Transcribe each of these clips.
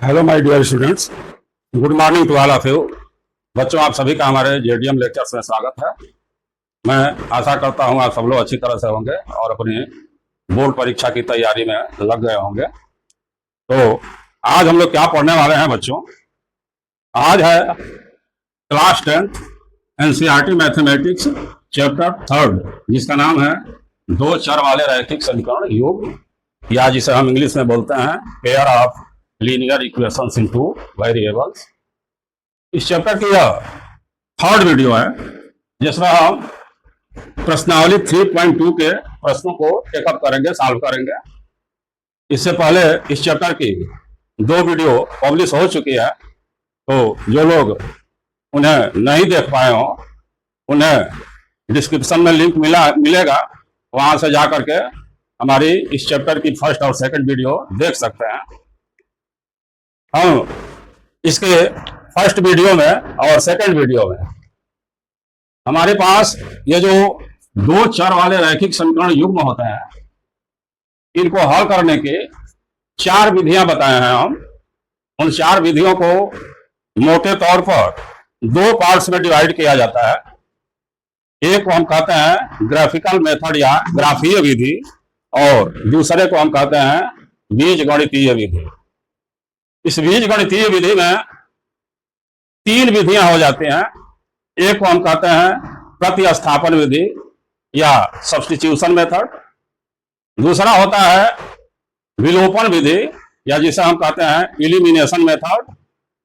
Hello my dear students, good morning to all of you. बच्चों, आप सभी का हमारे जेडीएम लेक्चर्स में स्वागत है। मैं आशा करता हूँ आप सब लोग अच्छी तरह से होंगे और अपनी बोर्ड परीक्षा की तैयारी में लग गए होंगे। तो आज हम लोग क्या पढ़ने वाले हैं बच्चों? आज है क्लास 10 एनसीईआरटी मैथमेटिक्स चैप्टर 3, जिसका नाम है दो चर वाले रैखिक समीकरण योग, या जिसे हम इंग्लिश में बोलते हैं pair of linear equations into variables. इस चैप्टर की यह 3rd वीडियो है, जिसमें हम प्रश्नावली 3.2 के प्रश्नों को टेकअप करेंगे, सॉल्व करेंगे। इससे पहले इस चैप्टर की 2 वीडियो पब्लिश हो चुकी है, तो जो लोग उन्हें नहीं देख पाए हो उन्हें डिस्क्रिप्शन में लिंक मिलेगा, वहां से जा करके हमारी इस चैप्टर की 1st और 2nd वीडियो देख सकते हैं। हम इसके 1st वीडियो में और 2nd वीडियो में हमारे पास ये जो दो चर वाले रैखिक समीकरण युग्म होते हैं, इनको हल करने के 4 विधियां बताए हैं। हम उन 4 विधियों को मोटे तौर पर 2 पार्ट्स में डिवाइड किया जाता है। एक को हम कहते हैं ग्राफिकल मेथड या ग्राफीय विधि, और दूसरे को हम कहते हैं बीजगणितीय विधि। इस बीजगणितीय विधि में 3 विधियां हो जाती हैं। एक को हम कहते हैं प्रतिस्थापन विधि या सब्स्टिट्यूशन मेथड, दूसरा होता है विलोपन विधि या जिसे हम कहते हैं इलिमिनेशन मेथड,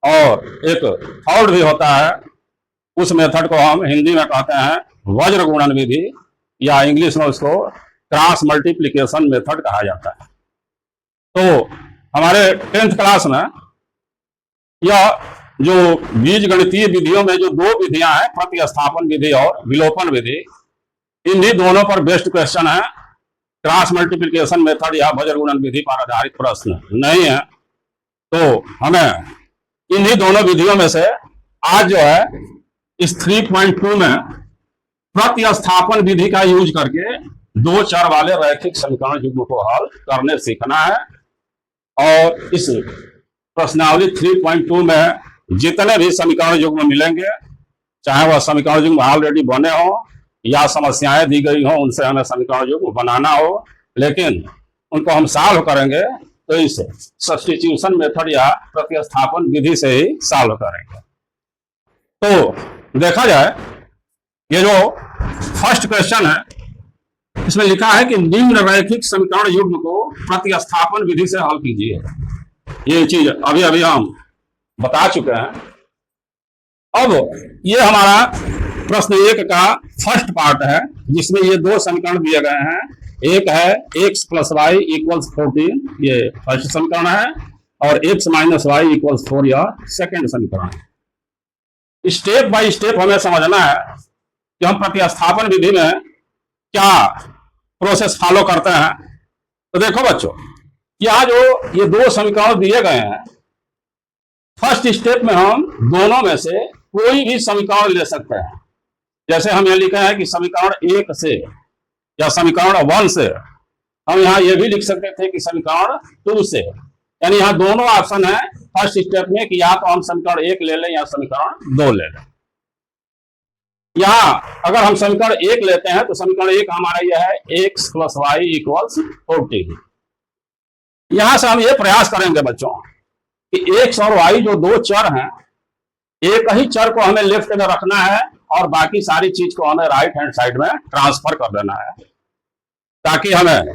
और एक 3rd भी होता है, उस मेथड को हम हिंदी में कहते हैं वज्र गुणन विधि, या इंग्लिश में उसको क्रॉस मल्टीप्लिकेशन मेथड कहा जाता है। तो हमारे 10th क्लास में यह जो बीजगणितीय विधियों में जो 2 विधियां हैं, प्रतिस्थापन विधि और विलोपन विधि, इन्हीं दोनों पर बेस्ड क्वेश्चन है। क्रॉस मल्टीप्लिकेशन मेथड या वज्र गुणन विधि पर आधारित प्रश्न नहीं है। तो हमें इन्हीं दोनों विधियों में से आज जो है इस 3.2 में प्रतिस्थापन विधि का यूज करके 2 चर वाले रैखिक समीकरण युग्म को हल करने सीखना है। और इस प्रश्नावली 3.2 में जितने भी समीकरण युग्म मिलेंगे, चाहे वह समीकरण युग्म ऑलरेडी बने हो या समस्याएं दी गई हो उनसे हमें समीकरण युग्म बनाना हो, लेकिन उनको हम सॉल्व करेंगे तो इस सब्स्टिट्यूशन मेथड या प्रतिस्थापन विधि से ही सॉल्व करेंगे। तो देखा जाए, ये जो फर्स्ट क्वेश्चन है, इसमें लिखा है कि निम्न रैखिक समीकरण युग्म को प्रतिस्थापन विधि से हल कीजिए। ये चीज अभी अभी हम बता चुके हैं। अब ये हमारा प्रश्न 1 का फर्स्ट पार्ट है, जिसमें ये 2 समीकरण दिए गए हैं। एक है x + y = 14, ये फर्स्ट समीकरण है, और x - y = 4 यह सेकेंड समीकरण है। स्टेप बाय स्टेप हमें समझना है कि हम प्रतिस्थापन विधि में क्या प्रोसेस फॉलो करते हैं। तो देखो बच्चों, यहाँ जो ये 2 समीकरण दिए गए हैं, फर्स्ट स्टेप में हम दोनों में से कोई भी समीकरण ले सकते हैं। जैसे हम ये लिखे हैं कि समीकरण 1 से या समीकरण 1 से, हम यहाँ ये भी लिख सकते थे कि समीकरण 2 से। यानी यहाँ दोनों ऑप्शन है फर्स्ट स्टेप में कि या तो हम समीकरण 1 ले लें या समीकरण 2 ले लें। यहाँ अगर हम समीकरण 1 लेते हैं तो समीकरण 1 हमारा यह है x + y = 14। यहां से हम ये प्रयास करेंगे बच्चों कि x और y जो 2 चर हैं, एक ही चर को हमें लेफ्ट में रखना है और बाकी सारी चीज को हमें राइट हैंड साइड में ट्रांसफर कर देना है, ताकि हमें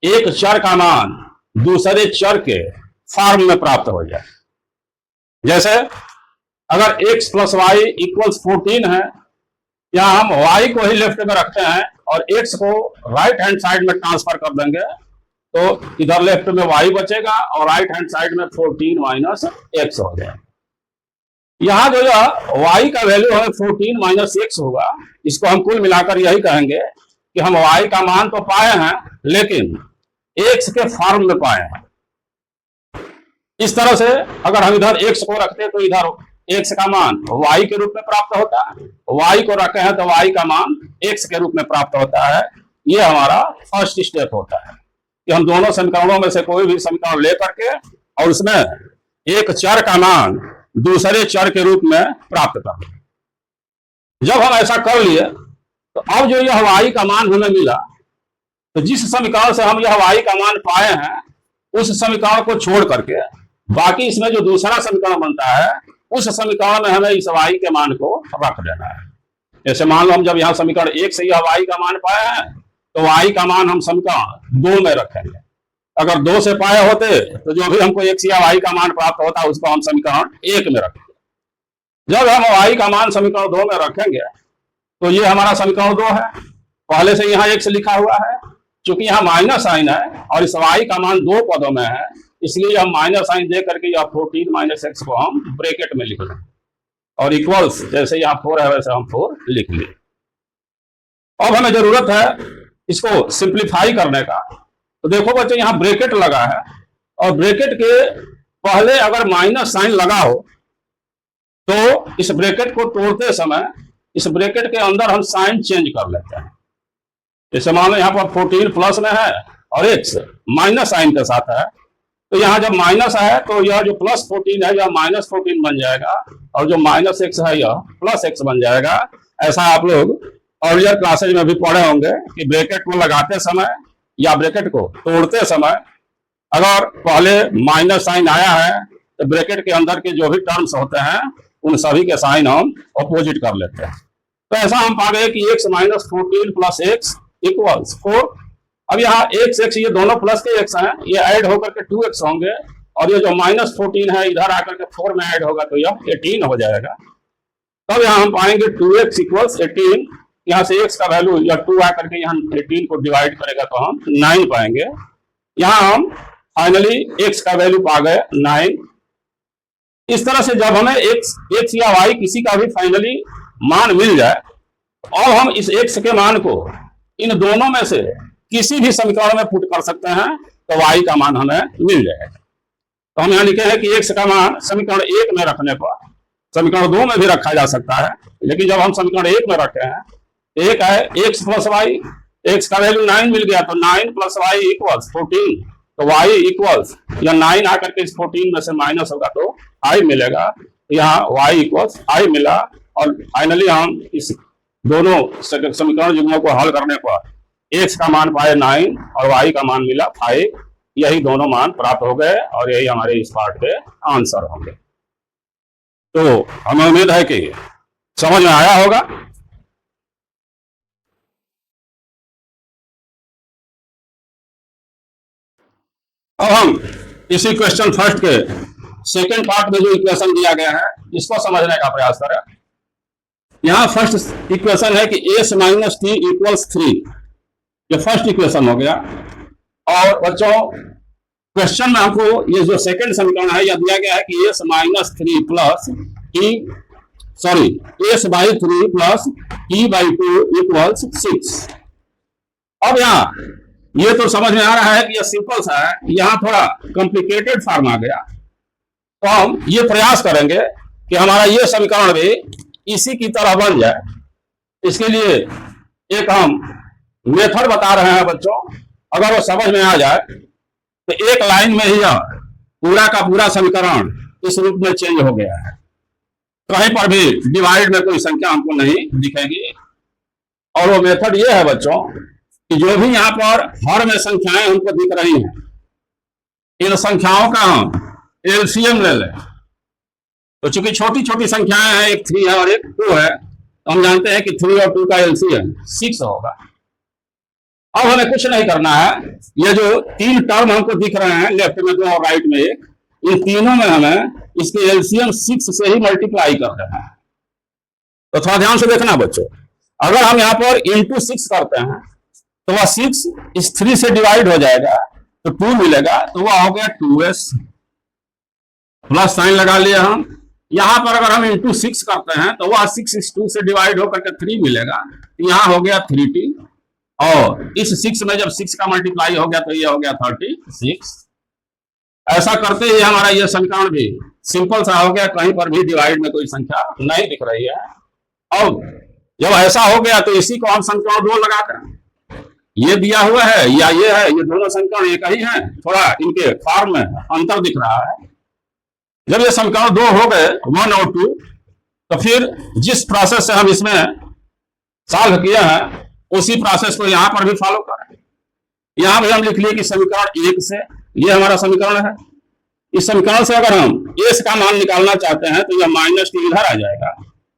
एक चर का मान दूसरे चर के फॉर्म में प्राप्त हो जाए। जैसे अगर x + y = 14 है, यहां हम y को ही लेफ्ट में रखते हैं और x को राइट हैंड साइड में ट्रांसफर कर देंगे, तो इधर लेफ्ट में y बचेगा और राइट हैंड साइड में 14 - x हो जाएगा। यहां जो y का वैल्यू है 14 - x होगा, इसको हम कुल मिलाकर यही कहेंगे कि हम y का मान तो पाए हैं, लेकिन x के फॉर्म में पाए हैं। इस तरह से अगर हम इधर x को रखते तो इधर x का मान y के रूप में प्राप्त होता है, y को रखे हैं तो y का मान x के रूप में प्राप्त होता है। ये हमारा फर्स्ट स्टेप होता है कि हम दोनों समीकरणों में से कोई भी समीकरण ले करके और उसमें एक चर का मान दूसरे चर के रूप में प्राप्त करना। जब हम ऐसा कर लिए तो अब जो यह y का मान हमें मिला, तो जिस समीकरण से हम यह y का मान पाए हैं उस समीकरण को छोड़ करके बाकी इसमें जो दूसरा समीकरण बनता है उस समीकरण में हमें इस y के मान को रख देना है। जैसे मान लो हम जब यहाँ समीकरण 1 से यह y का मान पाए हैं तो y का मान हम समीकरण 2 में रखेंगे। अगर 2 से पाए होते तो जो भी हमको x या y का मान प्राप्त होता उसको हम समीकरण 1 में रखेंगे। जब हम y का मान समीकरण 2 में रखेंगे तो ये हमारा समीकरण 2 है, पहले से यहाँ x लिखा हुआ है। चूंकि यहाँ माइनस साइन है और इस y का मान 2 पदों में है, इसलिए हम माइनस साइन दे करके यह 14 माइनस x को हम ब्रैकेट में लिख लें और इक्वल्स जैसे यहाँ 4 है वैसे हम 4 लिख लिए। अब हमें जरूरत है इसको सिंप्लीफाई करने का। तो देखो बच्चों यहाँ ब्रैकेट लगा है और ब्रैकेट के पहले अगर माइनस साइन लगा हो तो इस ब्रैकेट को तोड़ते समय इस ब्रैकेट के अंदर हम साइन चेंज कर लेते हैं। जैसे मान लो यहाँ पर 14 प्लस में है और x माइनस साइन के साथ है, तो यहाँ जब माइनस है तो यह जो प्लस 14 है यह माइनस 14 बन जाएगा और जो माइनस x है यह प्लस x बन जाएगा। ऐसा आप लोग अर्लियर क्लासेज में भी पढ़े होंगे कि ब्रैकेट को लगाते समय या ब्रैकेट को तोड़ते समय अगर पहले माइनस साइन आया है तो ब्रैकेट के अंदर के जो भी टर्म्स होते हैं उन सभी के साइन हम अपोजिट कर लेते हैं। तो ऐसा हम पा गए कि x minus 14 plus x equals 4। अब यहाँ x ये दोनों प्लस के x हैं, ये ऐड होकर के 2x होंगे और ये जो माइनस 14 है इधर आकर के 4 में ऐड होगा तो यह 18 हो जाएगा। तब यहाँ हम पाएंगे 2x इक्वल्स 18। यहाँ से x का वैल्यू या 2 आकर के यहाँ 18 को डिवाइड करेगा तो हम 9 पाएंगे। यहाँ हम फाइनली x का वैल्यू पा गए 9। इस तरह से जब हमें x या y किसी का भी फाइनली मान मिल जाए और हम इस x के मान को इन दोनों में से किसी भी समीकरण में पुट कर सकते हैं तो y का मान हमें मिल जाएगा। तो हम यहाँ लिखे हैं कि x का मान समीकरण 1 में रखने पर समीकरण 2 में भी रखा जा सकता है, लेकिन जब हम समीकरण 1 में रखे हैं एक है x प्लस वाई, x का वैल्यू 9 मिल गया तो 9 प्लस वाई इक्वल्स 14, तो y इक्वल्स या 9 आकर के इस 14 में से माइनस होगा तो i मिलेगा। यहाँ y इक्वल्स i मिला और फाइनली हम इस दोनों समीकरण युग्मों को हल करने पर x का मान पाए 9 और y का मान मिला 5। यही दोनों मान प्राप्त हो गए और यही हमारे इस पार्ट के आंसर होंगे। तो हमें उम्मीद है कि समझ में आया होगा। अब हम इसी क्वेश्चन फर्स्ट के सेकंड पार्ट में जो इक्वेशन दिया गया है इसको समझने का प्रयास करें। यहाँ फर्स्ट इक्वेशन है कि a माइनस टी इक्वल्स 3, ये फर्स्ट इक्वेशन हो गया। और बच्चों क्वेश्चन में हमको ये जो सेकंड समीकरण है यह दिया गया है कि s minus 3 plus T s by 3 plus T by 2 equals 6। अब यहाँ ये तो समझ में आ रहा है कि यह सिंपल सा है, यहाँ थोड़ा कॉम्प्लिकेटेड फॉर्म आ गया। तो हम ये प्रयास करेंगे कि हमारा ये समीकरण भी इसी की तरह बन जाए। इसके लिए एक हम मेथड बता रहे हैं बच्चों, अगर वो समझ में आ जाए तो एक लाइन में ही पूरा का पूरा समीकरण इस रूप में चेंज हो गया है। कहीं पर भी डिवाइड में कोई संख्या हमको नहीं दिखेगी। और वो मेथड ये है बच्चों कि जो भी यहाँ पर हर में संख्याएं हमको दिख रही हैं इन संख्याओं का हम एलसीएम ले लें। तो चूंकि छोटी छोटी संख्याएं हैं, एक 3 है और एक 2 है, तो हम जानते हैं कि 3 और 2 का एलसीएम 6 होगा। अब हमें कुछ नहीं करना है, ये जो 3 टर्म हमको दिख रहे हैं लेफ्ट में 2 और राइट में 1, इन तीनों में हमें इसके एलसीएम 6 से ही मल्टीप्लाई कर देना है। तो थोड़ा ध्यान से देखना बच्चों, अगर हम यहाँ पर इंटू 6 करते हैं तो वह 6 इस 3 से डिवाइड हो जाएगा तो 2 मिलेगा, तो वह हो गया 2s। प्लस साइन लगा लिया हम। यहां पर अगर हम इंटू 6 करते हैं तो वह 6 इस 2 से डिवाइड होकर के 3 मिलेगा, तो यहां हो गया 3t। और इस 6 में जब 6 का मल्टीप्लाई हो गया तो ये हो गया 36। ऐसा करते ही हमारा ये समीकरण भी सिंपल सा हो गया, कहीं पर भी डिवाइड में कोई संख्या नहीं दिख रही है। अब जब ऐसा हो गया तो इसी को हम समीकरण 2 लगाते हैं। ये दिया हुआ है या ये है, ये दोनों समीकरण एक ही हैं, थोड़ा इनके फॉर्म में अंतर दिख रहा है। जब ये समीकरण दो हो गए 1 और 2, तो फिर जिस प्रोसेस से हम इसमें सॉल्व किए हैं उसी प्रोसेस को यहां पर भी फॉलो करें। यहां भी हम लिख लिए कि समीकरण 1 से, ये हमारा समीकरण है, इस समीकरण से अगर हम एस का मान निकालना चाहते हैं तो यह माइनस टी इधर आ जाएगा,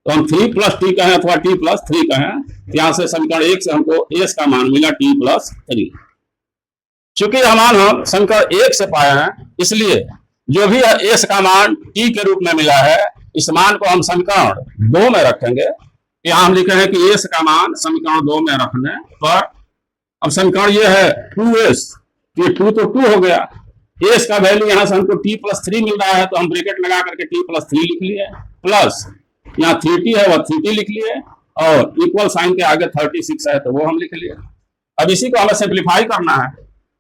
तो हम 3 प्लस टी कहें अथवा टी प्लस 3 कहें, यहां से समीकरण 1 से हमको एस का मान मिला टी प्लस 3। चूंकि यह मान हम समीकरण 1 से पाए हैं, इसलिए जो भी एस का मान टी के रूप में मिला है, इस मान को हम समीकरण 2 में रखेंगे। यहां हम लिखे हैं कि एस का मान समीकरण 2 में रखने पर, अब समीकरण ये है 2s, ये 2 तो 2 हो गया, एस का वैल्यू यहां से हमको टी प्लस 3 मिल रहा है, तो हम ब्रैकेट लगा करके टी प्लस 3 लिख लिए, प्लस यहाँ 3t है वह 3t लिख लिए, और इक्वल साइन के आगे 36 है तो वो हम लिख लिए। अब इसी को हमें सिंप्लीफाई करना है।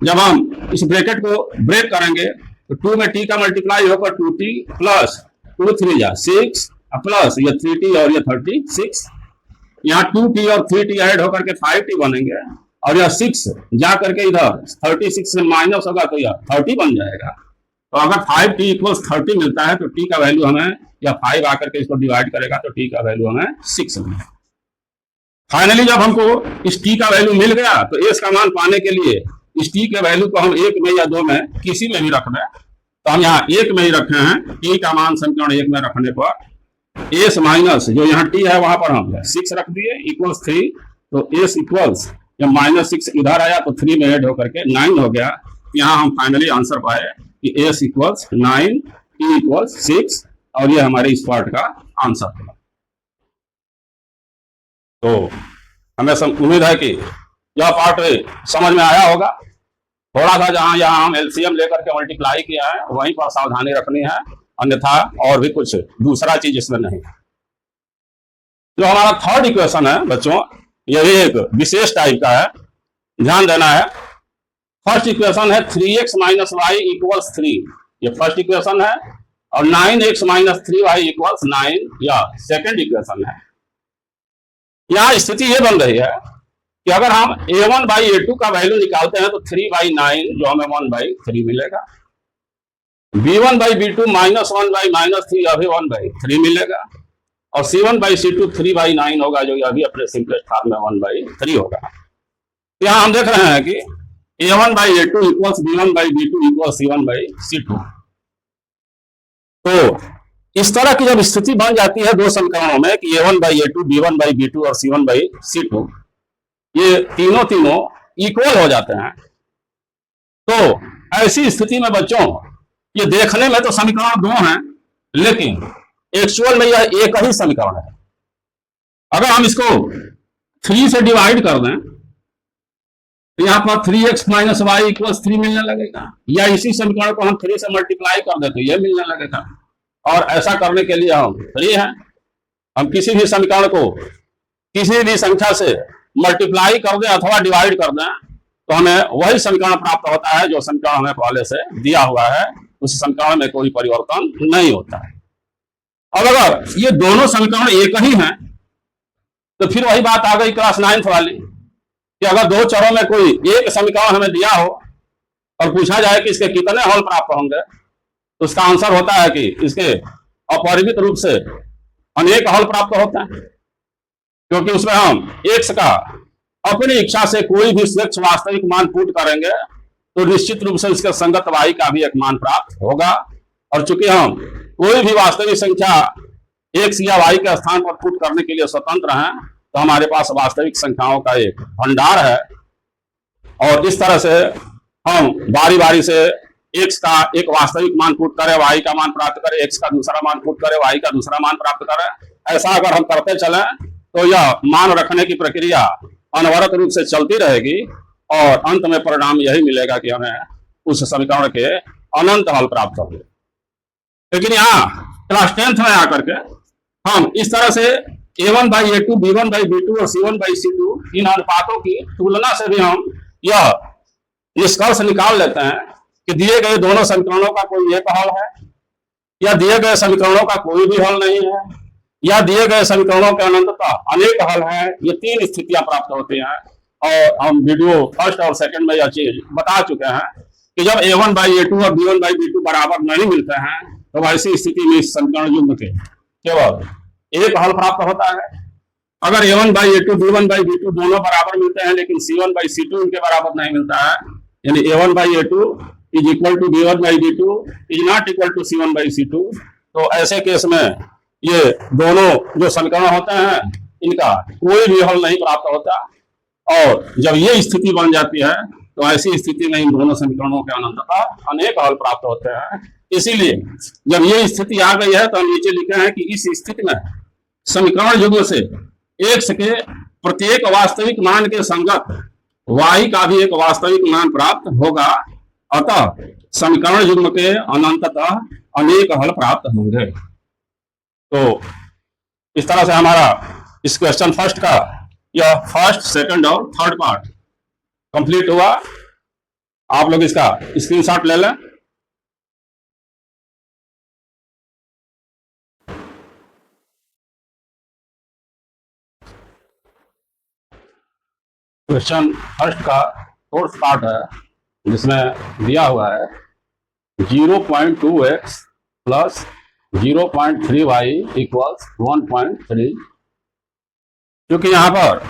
जब हम इस ब्रैकेट को ब्रेक करेंगे तो 2 में t का मल्टीप्लाई होगा 2t प्लस 2 3 जा 6 प्लस ये 3t और ये 36, यहाँ 2t और 3t ऐड होकर के 5t बनेंगे, और यह 6 जा करके इधर 36 से माइनस होगा तो यह 30 बन जाएगा। तो अगर 5t इक्वल्स 30 मिलता है तो t का वैल्यू हमें, या 5 आकर के इसको डिवाइड करेगा तो t का वैल्यू हमें 6 मिलेगा। फाइनली जब हमको इस t का वैल्यू मिल गया तो s का मान पाने के लिए इस t के वैल्यू को हम 1 में या 2 में किसी में भी रख दें, तो हम यहाँ 1 में ही रखे हैं। t का मान समीकरण 1 में रखने पर s माइनस जो यहाँ t है वहां पर हम 6 रख दिए इक्वल्स 3, तो s इक्वल्स -6 इधर आया तो 3 में ऐड होकर के 9 हो गया। यहाँ हम फाइनली आंसर पाए कि s इक्वल्स 9, t इक्वल्स 6, और ये हमारे इस पार्ट का आंसर था। तो हमें उम्मीद है कि यह पार्ट समझ में आया होगा। थोड़ा सा जहां यहाँ हम एलसीएम लेकर के मल्टीप्लाई किया है वहीं पर सावधानी रखनी है, अन्यथा और भी कुछ दूसरा चीज इसमें नहीं। जो हमारा थर्ड इक्वेशन है बच्चों, यह भी एक विशेष टाइप का है, ध्यान देना है। फर्स्ट इक्वेशन है 3x माइनस वाई इक्वल्स 3, ये फर्स्ट इक्वेशन है, और 9x माइनस 3y इक्वल्स 9 या सेकेंड इक्वेशन है। यहाँ स्थिति ये बन रही है कि अगर हम a1 बाई a2 का वैल्यू निकालते हैं तो 3/9 जो हमें 1/3 मिलेगा, b1 बाई b2 -1 बाई -3 यह भी 1/3 मिलेगा, और c1 बाई c2 3/9 होगा जो यह भी अपने सिंपलेस्ट फॉर्म में 1/3 होगा। यहाँ हम देख रहे हैं कि a1 by a2 equals b1 by b2 equals c1 by c2। तो इस तरह की जब स्थिति बन जाती है दो समीकरणों में कि a1 by a2, b1 by b2 और c1 बाई c2, ये तीनों इक्वल हो जाते हैं, तो ऐसी स्थिति में बच्चों ये देखने में तो समीकरण दो हैं, लेकिन एक्चुअल में यह एक ही समीकरण है। अगर हम इसको 3 से डिवाइड कर दें तो यहाँ पर 3x माइनस वाई इक्वल्स 3 मिलने लगेगा, या इसी समीकरण को हम 3 से मल्टीप्लाई कर दें तो यह मिलने लगेगा। और ऐसा करने के लिए हम फ्री हैं, हम किसी भी समीकरण को किसी भी संख्या से मल्टीप्लाई कर दें अथवा डिवाइड कर दें तो हमें वही समीकरण प्राप्त होता है जो समीकरण हमें पहले से दिया हुआ है, उस समीकरण में कोई परिवर्तन नहीं होता है। अब अगर ये दोनों समीकरण एक ही हैं तो फिर वही बात आ गई क्लास 9th वाली कि अगर दो चरों में कोई एक समीकरण हमें दिया हो और पूछा जाए कि इसके कितने हल प्राप्त होंगे, तो उसका आंसर होता है कि इसके अपरिमित रूप से अनेक हल प्राप्त होते हैं, क्योंकि उसमें हम x का अपनी इच्छा से कोई भी स्वच्छ वास्तविक मान पुट करेंगे तो निश्चित रूप से इसके संगत y का भी एक मान प्राप्त होगा। और चूंकि हम कोई भी वास्तविक संख्या x या y के स्थान पर पुट करने के लिए स्वतंत्र हैं, तो हमारे पास वास्तविक संख्याओं का एक भंडार है, और इस तरह से हम बारी बारी से x का एक वास्तविक मान पुट करें, y का मान प्राप्त करें, x का दूसरा मान पुट करें, y का दूसरा मान प्राप्त करें। ऐसा अगर हम करते चलें तो यह मान रखने की प्रक्रिया अनवरत रूप से चलती रहेगी, और अंत में परिणाम यही मिलेगा कि हमें उस समीकरण के अनंत हल प्राप्त होंगे। लेकिन यहाँ क्लास 10th में आकर के हम इस तरह से a1 by a2, b1 by b2 और c1 बाई c2 इन अनुपातों की तुलना से भी हम यह निष्कर्ष निकाल लेते हैं कि दिए गए दोनों समीकरणों का कोई एक हल है, या दिए गए समीकरणों का कोई भी हल नहीं है, या दिए गए समीकरणों के अनंतता अनेक हल हैं। ये 3 स्थितियां प्राप्त होती हैं, और हम वीडियो फर्स्ट और सेकंड में यह चीज बता चुके हैं कि जब a1 बाई a2 और b1 बाई b2 बराबर नहीं मिलते हैं तो ऐसी स्थिति में इस समीकरण युग्म के केवल एक हल प्राप्त होता है। अगर a1/a2 b1/b2 दोनों बराबर मिलते हैं लेकिन c1/c2 इनके बराबर नहीं मिलता है, यानी a1/a2 is equal to b1/b2 is not equal to c1/c2, तो ऐसे केस में ये दोनों जो समीकरण होते हैं इनका कोई भी हल नहीं प्राप्त होता। और जब ये स्थिति बन जाती है तो ऐसी स्थिति में इन दोनों समीकरणों के अनंततः अनेक हल प्राप्त होते हैं। इसीलिए जब ये स्थिति आ गई है तो हम नीचे लिखे हैं कि इस स्थिति में समीकरण युग्म से x के प्रत्येक वास्तविक मान के संगत y का भी एक वास्तविक मान प्राप्त होगा, अतः समीकरण युग्म के अनंततः अनेक हल प्राप्त होंगे। तो इस तरह से हमारा इस क्वेश्चन फर्स्ट का यह फर्स्ट, सेकंड और थर्ड पार्ट कंप्लीट हुआ। आप लोग इसका स्क्रीनशॉट ले लें। क्वेश्चन फर्स्ट का फोर्थ पार्ट है जिसमें दिया हुआ है 0.2x प्लस 0.3y इक्वल्स 1.3। क्योंकि यहां पर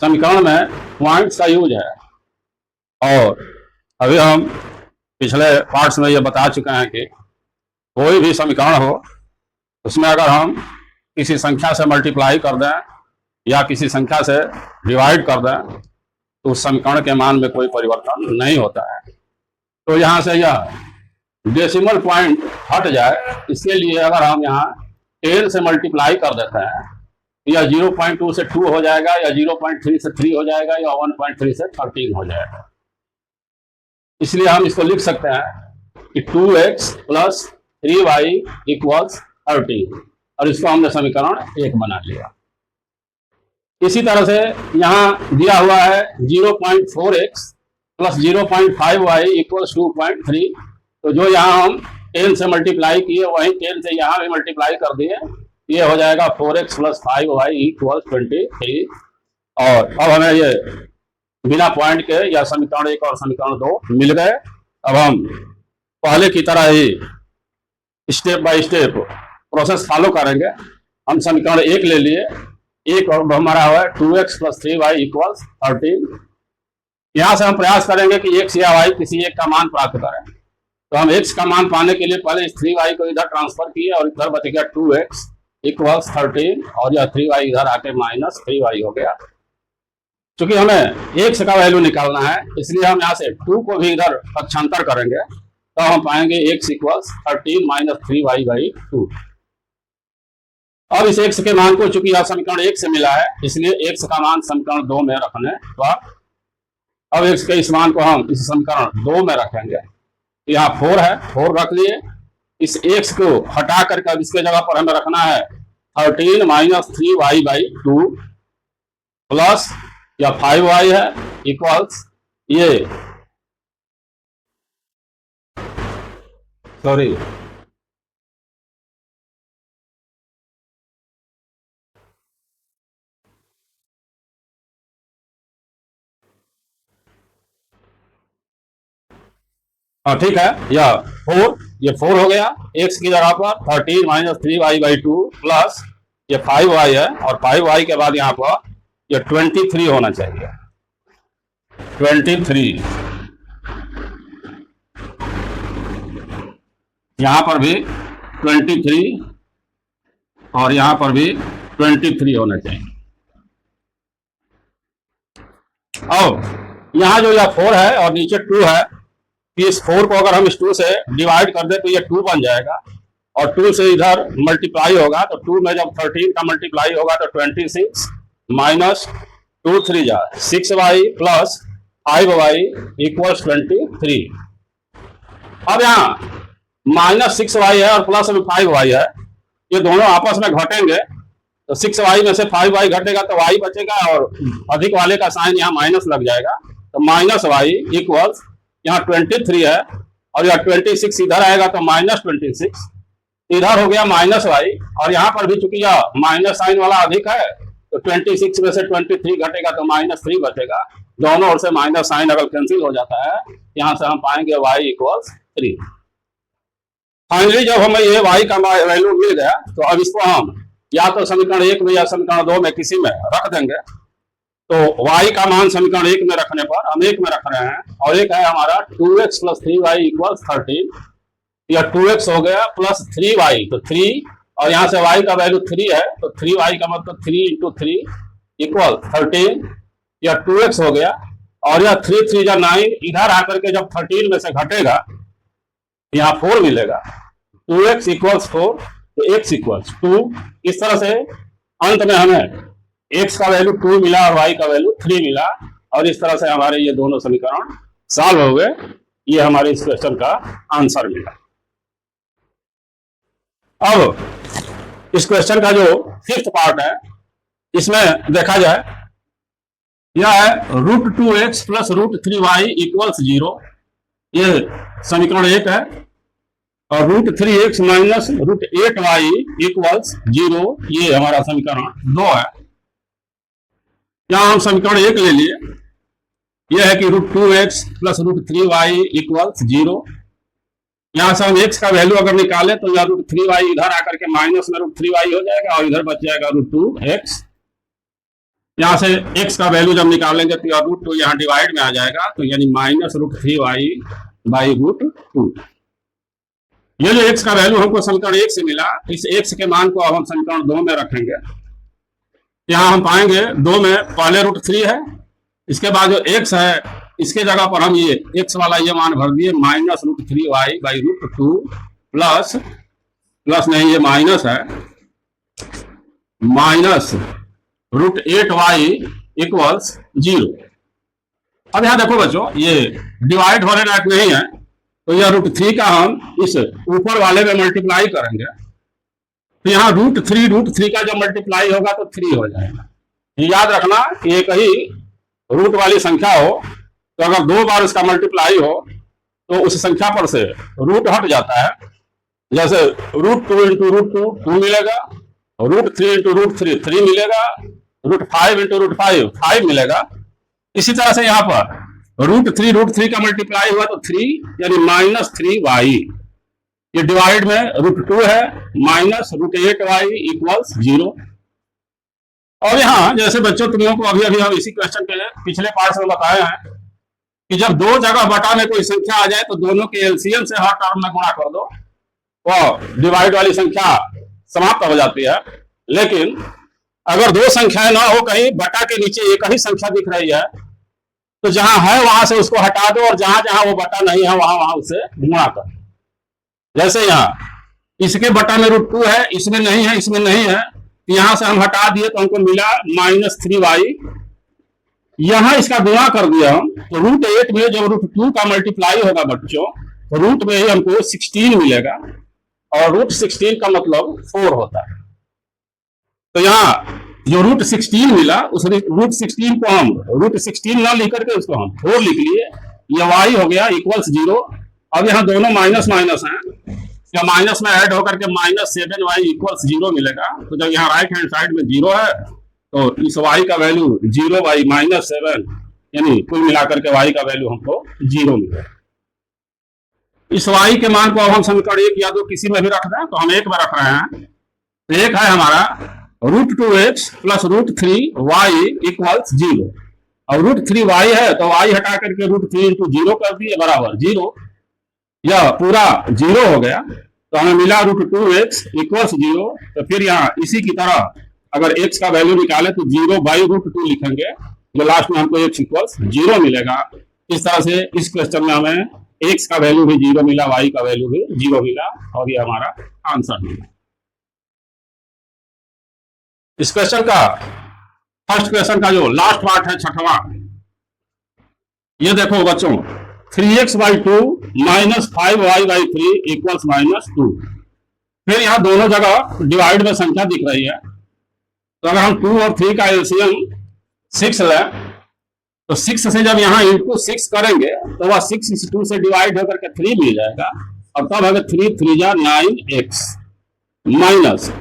समीकरण में पॉइंट्स का यूज है और अभी हम पिछले पार्ट्स में ये बता चुके हैं कि कोई भी समीकरण हो उसमें अगर हम किसी संख्या से मल्टीप्लाई कर दें या किसी संख्या से डिवाइड कर दें तो उस समीकरण के मान में कोई परिवर्तन नहीं होता है। तो यहाँ से यह डेसिमल पॉइंट हट जाए इसके लिए अगर हम यहाँ 10 से मल्टीप्लाई कर देते हैं या 0.2 से 2 हो जाएगा या 0.3 से 3 हो जाएगा या 1.3 से 13 हो जाएगा। इसलिए हम इसको लिख सकते हैं कि 2x प्लस 3y इक्वल्स 13 और इसको हमने समीकरण 1 बना लिया। इसी तरह से यहाँ दिया हुआ है 0.4x प्लस 0.5y इक्वल्स 2.3, तो जो यहाँ हम 10 से मल्टीप्लाई किए वहीं 10 से यहाँ भी मल्टीप्लाई कर दिए, ये हो जाएगा 4x प्लस 5y इक्वल्स 23। और अब हमें ये बिना पॉइंट के या समीकरण 1 और समीकरण 2 मिल गए। अब हम पहले की तरह ही step by step process follow करेंगे। हम समीकरण 1 ले लिए, एक और हमारा हुआ 2x प्लस 3y इक्वल्स 13। यहां से हम प्रयास करेंगे कि x या y किसी एक का मान प्राप्त करें। तो हम x का मान पाने के लिए पहले इस 3y को इधर ट्रांसफर किए और इधर बच गया 2x इक्वल्स 13 और यह 3y इधर आके माइनस 3y हो गया। चूंकि हमें x का वैल्यू निकालना है इसलिए हम यहाँ से 2 को भी इधर पक्षांतर करेंगे तो हम पाएंगे x इक्वल्स 13 माइनस 3y/2। अब इस x के मान को चूंकि यह समीकरण 1 से मिला है इसलिए x का मान समीकरण 2 में रखने का। अब x के इस मान को हम इस समीकरण 2 में रखेंगे। यहाँ 4 है, 4 रख लिए। इस x को हटा करके अब इसके जगह पर हमें रखना है 13 माइनस 3y/2 प्लस या 5y है इक्वल्स ये सॉरी ठीक है, यह 4 ये 4 हो गया। x की जगह पर 13 माइनस 3y/2 प्लस ये 5y है और 5y के बाद यहाँ पर ये 23 होना चाहिए। 23 यहाँ पर भी 23 और यहाँ पर भी 23 होना चाहिए। अब यहाँ जो यह 4 है और नीचे 2 है, इस 4 को अगर हम इस 2 से डिवाइड कर दे तो ये 2 बन जाएगा और 2 से इधर मल्टीप्लाई होगा तो 2 में जब 13 का मल्टीप्लाई होगा तो 26 माइनस 2 3 जा 6y प्लस 5y इक्वल्स 23। अब यहाँ माइनस 6y है और प्लस 5y है, ये दोनों आपस में घटेंगे तो 6y में से 5y घटेगा तो y बचेगा और अधिक वाले का साइन यहाँ माइनस लग जाएगा तो माइनस y इक्वल्स यहाँ 23 है और यह 26 इधर आएगा तो माइनस 26 इधर हो गया माइनस y और यहाँ पर भी चूंकि यह माइनस साइन वाला अधिक है तो 26 में से 23 घटेगा तो माइनस 3 बचेगा। दोनों ओर से माइनस साइन अगर कैंसिल हो जाता है यहाँ से हम पाएंगे y इक्वल्स 3। फाइनली जब हमें ये y का वैल्यू मिल गया तो अब इसको हम या तो समीकरण 1 में या समीकरण 2 में किसी में रख देंगे। तो y का मान समीकरण 1 में रखने पर हम 1 में रख रहे हैं और एक है हमारा 2x प्लस 3y इक्वल्स 13। या 2x हो गया प्लस 3y तो 3 और यहाँ से y का वैल्यू 3 है तो 3y का मतलब 3 इंटू 3 इक्वल 13। या 2x हो गया और यह 3 3 या 9 इधर आकर के जब 13 में से घटेगा यहाँ 4 मिलेगा। 2x इक्वल्स 4 तो x इक्वल्स 2। इस तरह से अंत में हमें x का वैल्यू 2 मिला और y का वैल्यू 3 मिला और इस तरह से हमारे ये दोनों समीकरण सॉल्व हो गए। ये हमारे इस क्वेश्चन का आंसर मिला। अब इस क्वेश्चन का जो 5th पार्ट है इसमें देखा जाए यह है √2x प्लस √3y इक्वल्स 0। ये समीकरण 1 है और √3x माइनस √8y इक्वल्स 0 ये हमारा समीकरण 2 है। यहां हम समीकरण 1 ले लिए, यह है कि √2x प्लस √3y इक्वल्स 0। यहां से हम x का वैल्यू अगर निकाले तो यह √3y इधर आकर के माइनस में √3y हो जाएगा और इधर बच जाएगा √2x। यहां से x का वैल्यू जब निकालेंगे तो यह √2 यहाँ डिवाइड में आ जाएगा तो यानी माइनस √3y बाई √2। ये जो x का वैल्यू हमको समीकरण 1 से मिला, इस x के मान को अब हम समीकरण 2 में रखेंगे। यहाँ हम पाएंगे 2 में पहले √3 है, इसके बाद जो x है इसके जगह पर हम ये x वाला ये मान भर दिए माइनस √3y बाई √2 प्लस नहीं ये माइनस है माइनस √8y इक्वल्स 0। अब यहाँ देखो बच्चों ये डिवाइड होने लायक नहीं है तो यह √3 का हम इस ऊपर वाले में मल्टीप्लाई करेंगे तो यहाँ √3 का जब मल्टीप्लाई होगा तो 3 हो जाएगा। याद रखना एक ही रूट वाली संख्या हो तो अगर 2 बार इसका मल्टीप्लाई हो तो उस संख्या पर से रूट हट जाता है। जैसे √2 इंटू √2 2 मिलेगा, √3 इंटू √3 3 मिलेगा, √5 इंटू √5 5 मिलेगा। इसी तरह से यहाँ पर √3 का मल्टीप्लाई हुआ तो 3 यानी माइनस 3y। ये डिवाइड में √2 है माइनस √8y इक्वल्स 0। और यहाँ जैसे बच्चों तुम लोगों को अभी अभी हम इसी क्वेश्चन के पिछले पार्ट में बताए हैं कि जब 2 जगह बटा में कोई संख्या आ जाए तो दोनों के एलसीएम से हर टर्म में गुणा कर दो वो डिवाइड वाली संख्या समाप्त हो जाती है। लेकिन अगर 2 संख्याएं ना हो कहीं बटा के नीचे एक ही संख्या दिख रही है तो जहां है वहां से उसको हटा दो और जहां जहां वो बटा नहीं है वहां वहां उसे गुणा कर। जैसे यहाँ इसके बटा में √2 है, इसमें नहीं है, इसमें नहीं है, यहां से हम हटा दिए तो हमको मिला माइनस 3y। यहां इसका गुणा कर दिया हम तो √8 में जब √2 का मल्टीप्लाई होगा बच्चों तो रूट में ही हमको 16 मिलेगा और √16 का मतलब 4 होता है। तो यहाँ जो √16 मिला उस √16 को हम √16 ना लिख करके उसको हम 4 लिख लिए। यह y हो गया इक्वल्स 0। अब यहाँ दोनों माइनस माइनस हैं, या माइनस में ऐड होकर के माइनस 7y इक्वल्स 0 मिलेगा। तो जब यहाँ राइट हैंड साइड में 0 है तो इस y का वैल्यू 0 बाई माइनस 7 यानी कुल मिलाकर के y का वैल्यू हमको 0 मिलेगा। इस y के मान को अब हम समीकरण 1 या 2 किसी में भी रख दें तो हम 1 में रख रहे हैं। तो एक है हमारा √2x प्लस √3y इक्वल्स 0 और √3y है तो y हटा करके √3 इंटू 0 कर दिए बराबर 0। यह पूरा 0 हो गया तो हमें मिला √2x इक्वल्स 0। तो फिर यहाँ इसी की तरह अगर x का वैल्यू निकाले तो 0 बाई √2 लिखेंगे जो लास्ट में हमको x इक्वल्स 0 मिलेगा। इस तरह से इस क्वेश्चन में हमें x का वैल्यू भी 0 मिला, y का वैल्यू भी 0 मिला और ये हमारा आंसर मिला। इस क्वेश्चन का फर्स्ट क्वेश्चन का जो लास्ट पार्ट है 6वां, ये देखो बच्चों 3x by 2 minus 5y by 3 equals -2। फिर यहाँ दोनों जगह डिवाइड में संख्या दिख रही है तो अगर हम 2 और 3 का एलसीएम 6 लें तो 6 से जब यहाँ इंटू 6 करेंगे तो वह 6 इस 2 से डिवाइड होकर के 3 मिल जाएगा। और तब अगर 3 3 जा 9x माइनस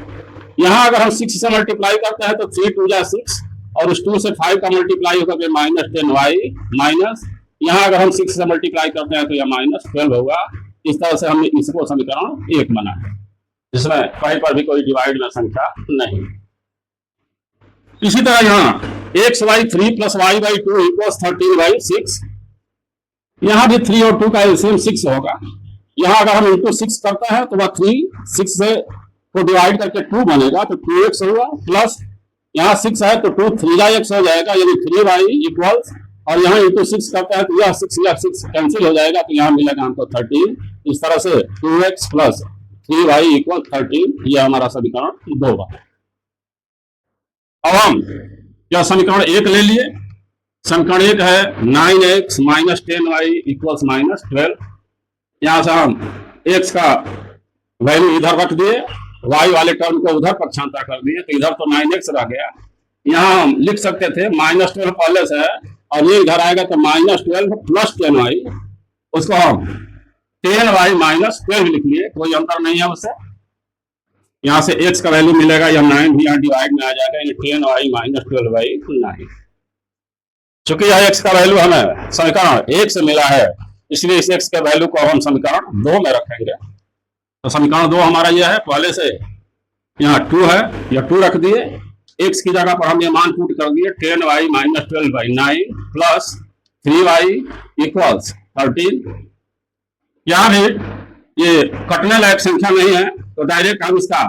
यहाँ अगर हम 6 से मल्टीप्लाई करते हैं तो 3 2 जा 6 और उस 2 से 5 का मल्टीप्लाई होकर माइनस 10y माइनस यहाँ अगर हम 6 से मल्टीप्लाई करते हैं तो यह -12 होगा इस तरह से हमने इसको समीकरण 1 बनाया, जिसमें कहीं पर भी कोई डिवाइड में संख्या नहीं। इसी तरह यहाँ x/3 + y/2 = 13/6, यहाँ भी 3 और 2 का एलसीएम 6 होगा। यहाँ अगर हम इंटू 6 करते हैं तो वह 3 6 से को डिवाइड करके 2 बनेगा, तो 2x होगा, प्लस यहाँ 6 है तो 2 3x हो जाएगा, यानी 3y इक्वल्स, और यहाँ इंटू 6 करते हैं तो यह 6 कैंसिल हो जाएगा, तो यहाँ मिलेगा हमको 13। इस तरह से 2x + 3y = 13, यह हमारा समीकरण 2 बना। अब हम यह समीकरण 1 ले लिए। समीकरण 1 है 9x - 10y = -12। यहां से हम x का वैल्यू इधर रख दिए, y वाले टर्म को उधर पक्षांतर कर दिए, तो इधर तो 9x रह गया। यहाँ हम लिख सकते थे -12 पहले से है, और ये इधर आएगा तो -12 + 10y, उसको हम 10y - 12 लिख लिए, कोई अंतर नहीं है उससे। यहाँ से x का वैल्यू मिलेगा, यह 9 भी यहाँ डिवाइड में आ जाएगा, यानी 10y - 12y 9। चूंकि यह x का वैल्यू हमें समीकरण 1 से मिला है, इसलिए इस x के वैल्यू को हम समीकरण 2 में रखेंगे। तो समीकरण 2 हमारा यह है, पहले से यहाँ 2 है, यह 2 रख दिए, x की जगह पर हम ये मान पुट कर दिए 10y - 12/9 प्लस 3y = 13। यहाँ भी ये कटने लायक संख्या नहीं है, तो डायरेक्ट हम इसका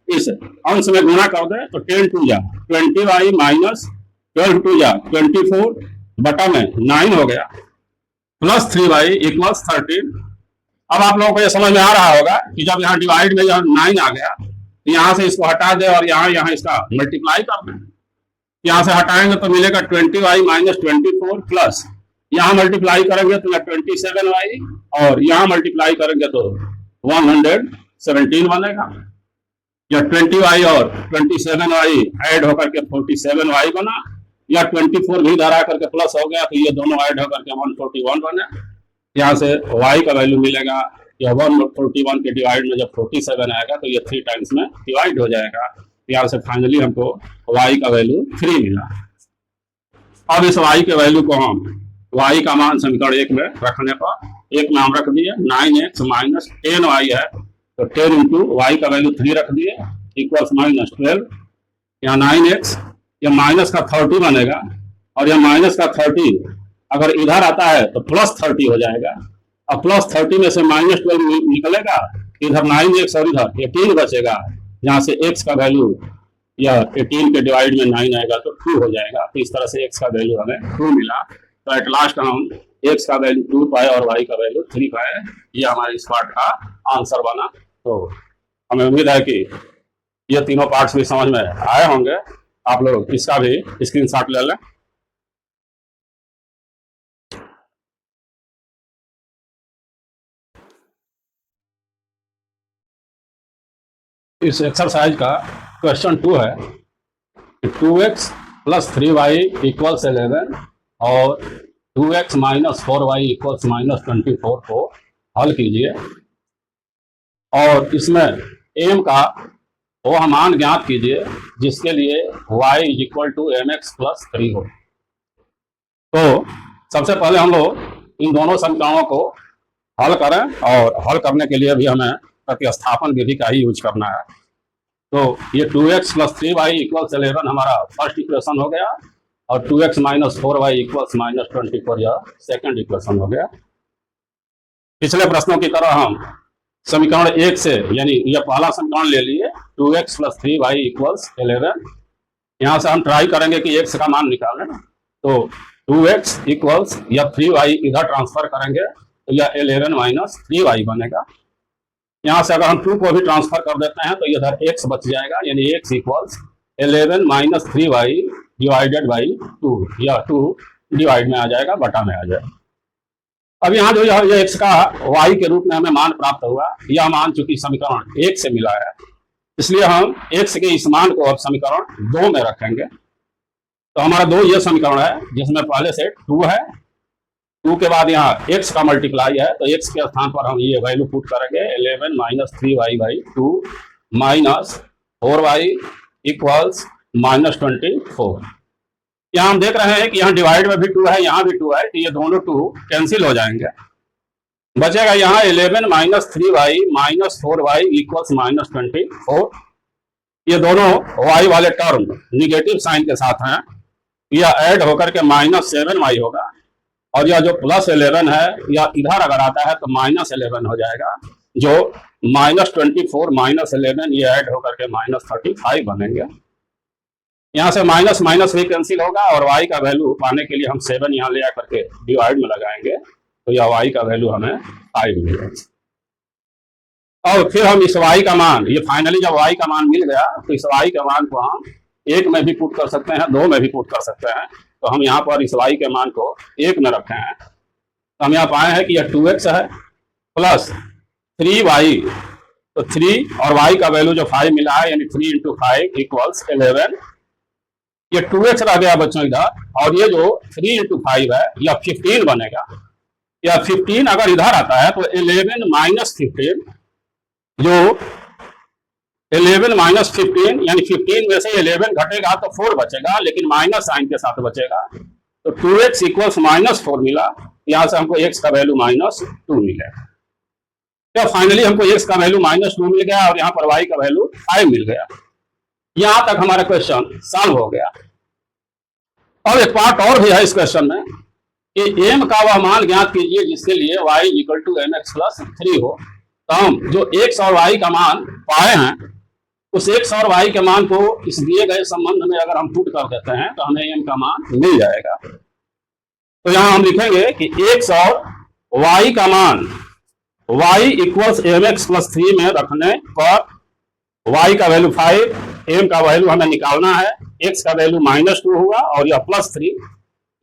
इस अंश में गुणा कर दें, तो 10 2 जा 20y - 12 2 जा 24 बटा में 9 हो गया, प्लस 3y = 13। अब आप लोगों को यह समझ में आ रहा होगा कि जब यहाँ डिवाइड में जब 9 आ गया, तो यहाँ से इसको हटा दे और यहाँ इसका मल्टीप्लाई कर दें। यहाँ से हटाएंगे तो मिलेगा 20y - 24 प्लस यहाँ मल्टीप्लाई करेंगे तो 27y, और यहाँ मल्टीप्लाई करेंगे तो 117 बनेगा। या 20y और 27y ऐड होकर के 47y बना, या 24 भी इधर आकर के प्लस हो गया, तो ये दोनों ऐड होकर के 141 बने। यहाँ से y का वैल्यू मिलेगा, यह 141 के डिवाइड में जब 47 आएगा तो ये 3 टाइम्स में डिवाइड हो जाएगा। यहाँ से फाइनली हमको y का वैल्यू 3 मिला। अब इस y के वैल्यू को हम y का मान समीकरण 1 में रखने पर 1 में हम रख दिए 9x - 10y है, तो 10 इंटू y का वैल्यू 3 रख दिए इक्वल्स -12। यहाँ 9x, यह माइनस का 30 बनेगा, और यह माइनस का 30 अगर इधर आता है तो प्लस 30 हो जाएगा। अब प्लस 30 में से -12 निकलेगा, इधर 9x और इधर 18 बचेगा, जहाँ से x का वैल्यू या 18 के डिवाइड में 9 आएगा तो 2 हो जाएगा। तो इस तरह से x का वैल्यू हमें 2 मिला। तो एट लास्ट हम x का वैल्यू 2 पाए और y का वैल्यू 3 पाए। ये हमारे इस पार्ट का आंसर बना। तो हमें उम्मीद है कि ये तीनों पार्ट्स भी समझ में आए होंगे। आप लोग इसका भी स्क्रीनशॉट ले लें। इस एक्सरसाइज का क्वेश्चन 2 है, 2x + 3y = 11 और 2x - 4y = -24 को हल कीजिए, और इसमें m का वह मान ज्ञात कीजिए जिसके लिए y = mx + 3 हो। तो सबसे पहले हम लोग इन दोनों समीकरणों को हल करें, और हल करने के लिए भी हमें प्रतिस्थापन विधि का ही यूज करना है। तो ये 2x + 3y = 11 हमारा फर्स्ट इक्वेशन हो गया, और 2x - 4y = -24 यह सेकंड इक्वेशन हो गया। पिछले प्रश्नों की तरह हम समीकरण 1 से, यानी यह पहला समीकरण ले लिए 2x + 3y = 11। यहाँ से हम ट्राई करेंगे कि x का मान निकालें। तो 2x = या 3y इधर ट्रांसफर करेंगे तो यह 11 - 3y बनेगा। यहाँ से अगर हम 2 को भी ट्रांसफर कर देते हैं तो इधर x बच जाएगा, यानी x = 11 - 3y / 2, या 2 डिवाइड में आ जाएगा, बटा में आ जाएगा। अब यहाँ जो यह x का y के रूप में हमें मान प्राप्त हुआ, यह मान चूंकि समीकरण 1 से मिला है, इसलिए हम x के इस मान को अब समीकरण 2 में रखेंगे। तो हमारा 2 यह समीकरण है जिसमें पहले से 2 है, 2 के बाद यहाँ x का मल्टीप्लाई है, तो x के स्थान पर हम ये वैल्यू पुट करेंगे 11 - 3y/2 -4y = -24। यहाँ हम देख रहे हैं कि यहाँ डिवाइड में भी 2 है, यहाँ भी 2 है, तो ये दोनों 2 कैंसिल हो जाएंगे। बचेगा यहाँ 11 minus 3y minus 4y equals minus 24। ये दोनों y वाले टर्म निगेटिव साइन के साथ हैं, यह ऐड होकर के माइनस 7y होगा, और यह जो प्लस 11 है यह इधर अगर आता है तो माइनस 11 हो जाएगा, जो माइनस 24 माइनस 11 ये ऐड होकर के माइनस 35 बनेंगे। यहाँ से माइनस माइनस भी कैंसिल होगा, और y का वैल्यू पाने के लिए हम 7 यहाँ ले आकर के डिवाइड में लगाएंगे, तो यह y का वैल्यू हमें 5 मिलेगा। और फिर हम इस y का मान, ये फाइनली जब y का मान मिल गया तो इस y का मान को हम 1 में भी पुट कर सकते हैं, 2 में भी पुट कर सकते हैं। तो हम यहाँ पर इस y के मान को 1 में रखे हैं, तो हम यहाँ पाए हैं कि यह 2x है प्लस 3y, तो 3 और y का वैल्यू जो 5 मिला है, यानी 3 इंटू 5 इक्वल्स 11। ये 2x रह गया बच्चों इधर, और ये जो 3 इंटू 5 है यह 15 बनेगा। यह 15 अगर इधर आता है तो 11 माइनस 15, जो 11 माइनस 15 यानी 15 में से 11 घटेगा तो 4 बचेगा, लेकिन माइनस साइन के साथ बचेगा, तो 2x इक्वल्स माइनस 4 मिला। यहां से हमको x का वैल्यू माइनस 2 मिलेगा। तो फाइनली हमको x का वैल्यू माइनस 2 मिल गया, और यहाँ पर y का वैल्यू 5 मिल गया। यहां तक हमारा क्वेश्चन सॉल्व हो गया। अब एक पार्ट और भी है इस क्वेश्चन में कि m का वह मान ज्ञात कीजिए जिसके लिए y equal to mx plus 3 हो। तो हम जो x और y का मान पाए हैं, उस x और y के मान को इस दिए गए संबंध में अगर हम पुट कर देते हैं तो हमें m का मान मिल जाएगा। तो यहां हम लिखेंगे कि x और y का मान y इक्वल्स mx प्लस 3 में रखने पर y का वैल्यू 5, m का वैल्यू हमें निकालना है, x का वैल्यू माइनस 2 होगा, और यह प्लस 3,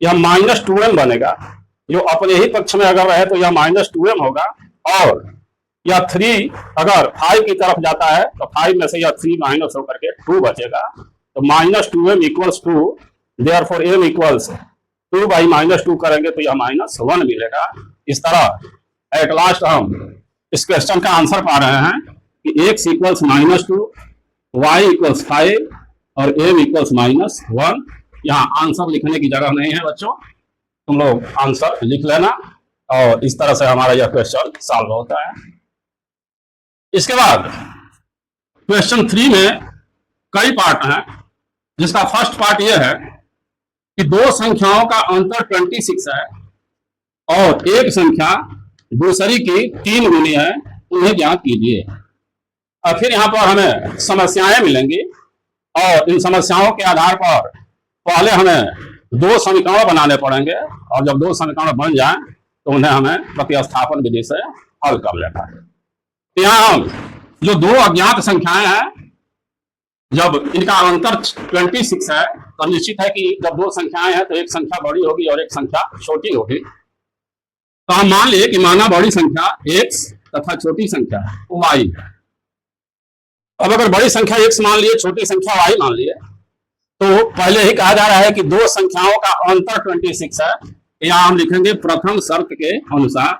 यह माइनस 2m बनेगा। जो अपने ही पक्ष में अगर रहे तो यह माइनस 2m होगा, और यह 3 अगर 5 की तरफ जाता है तो 5 में से यह 3 माइनस होकर के 2 बचेगा, तो minus 2m equals 2, therefore m equals 2 by minus 2 करेंगे तो यह माइनस 1 मिलेगा। इस तरह एट लास्ट हम इस क्वेश्चन का आंसर पा रहे हैं कि x equals minus 2, y equals 5 और m इक्वल्स माइनस 1। यहाँ आंसर लिखने की जगह नहीं है बच्चों, तुम लोग आंसर लिख लेना, और इस तरह से हमारा यह क्वेश्चन सॉल्व होता है। इसके बाद क्वेश्चन 3 में कई पार्ट हैं, जिसका फर्स्ट पार्ट यह है कि दो संख्याओं का अंतर 26 है और एक संख्या दूसरी की 3 गुनी है, उन्हें ज्ञात कीजिए। और फिर यहाँ पर हमें समस्याएं मिलेंगी, और इन समस्याओं के आधार पर पहले हमें 2 समीकरण बनाने पड़ेंगे, और जब 2 समीकरण बन जाएं तो उन्हें हमें प्रतिस्थापन विधि से हल कर लेना है। यहाँ हम जो 2 अज्ञात संख्याएं हैं, जब इनका अंतर 26 है तो निश्चित है कि जब 2 संख्याएं हैं तो एक संख्या बड़ी होगी और एक संख्या छोटी होगी। तो हम मान लिए कि माना बड़ी संख्या x तथा छोटी संख्या y है। अब अगर बड़ी संख्या x मान लिए, छोटी संख्या y मान लिए, तो पहले ही कहा जा रहा है कि 2 संख्याओं का अंतर 26 है। यहाँ हम लिखेंगे प्रथम शर्त के अनुसार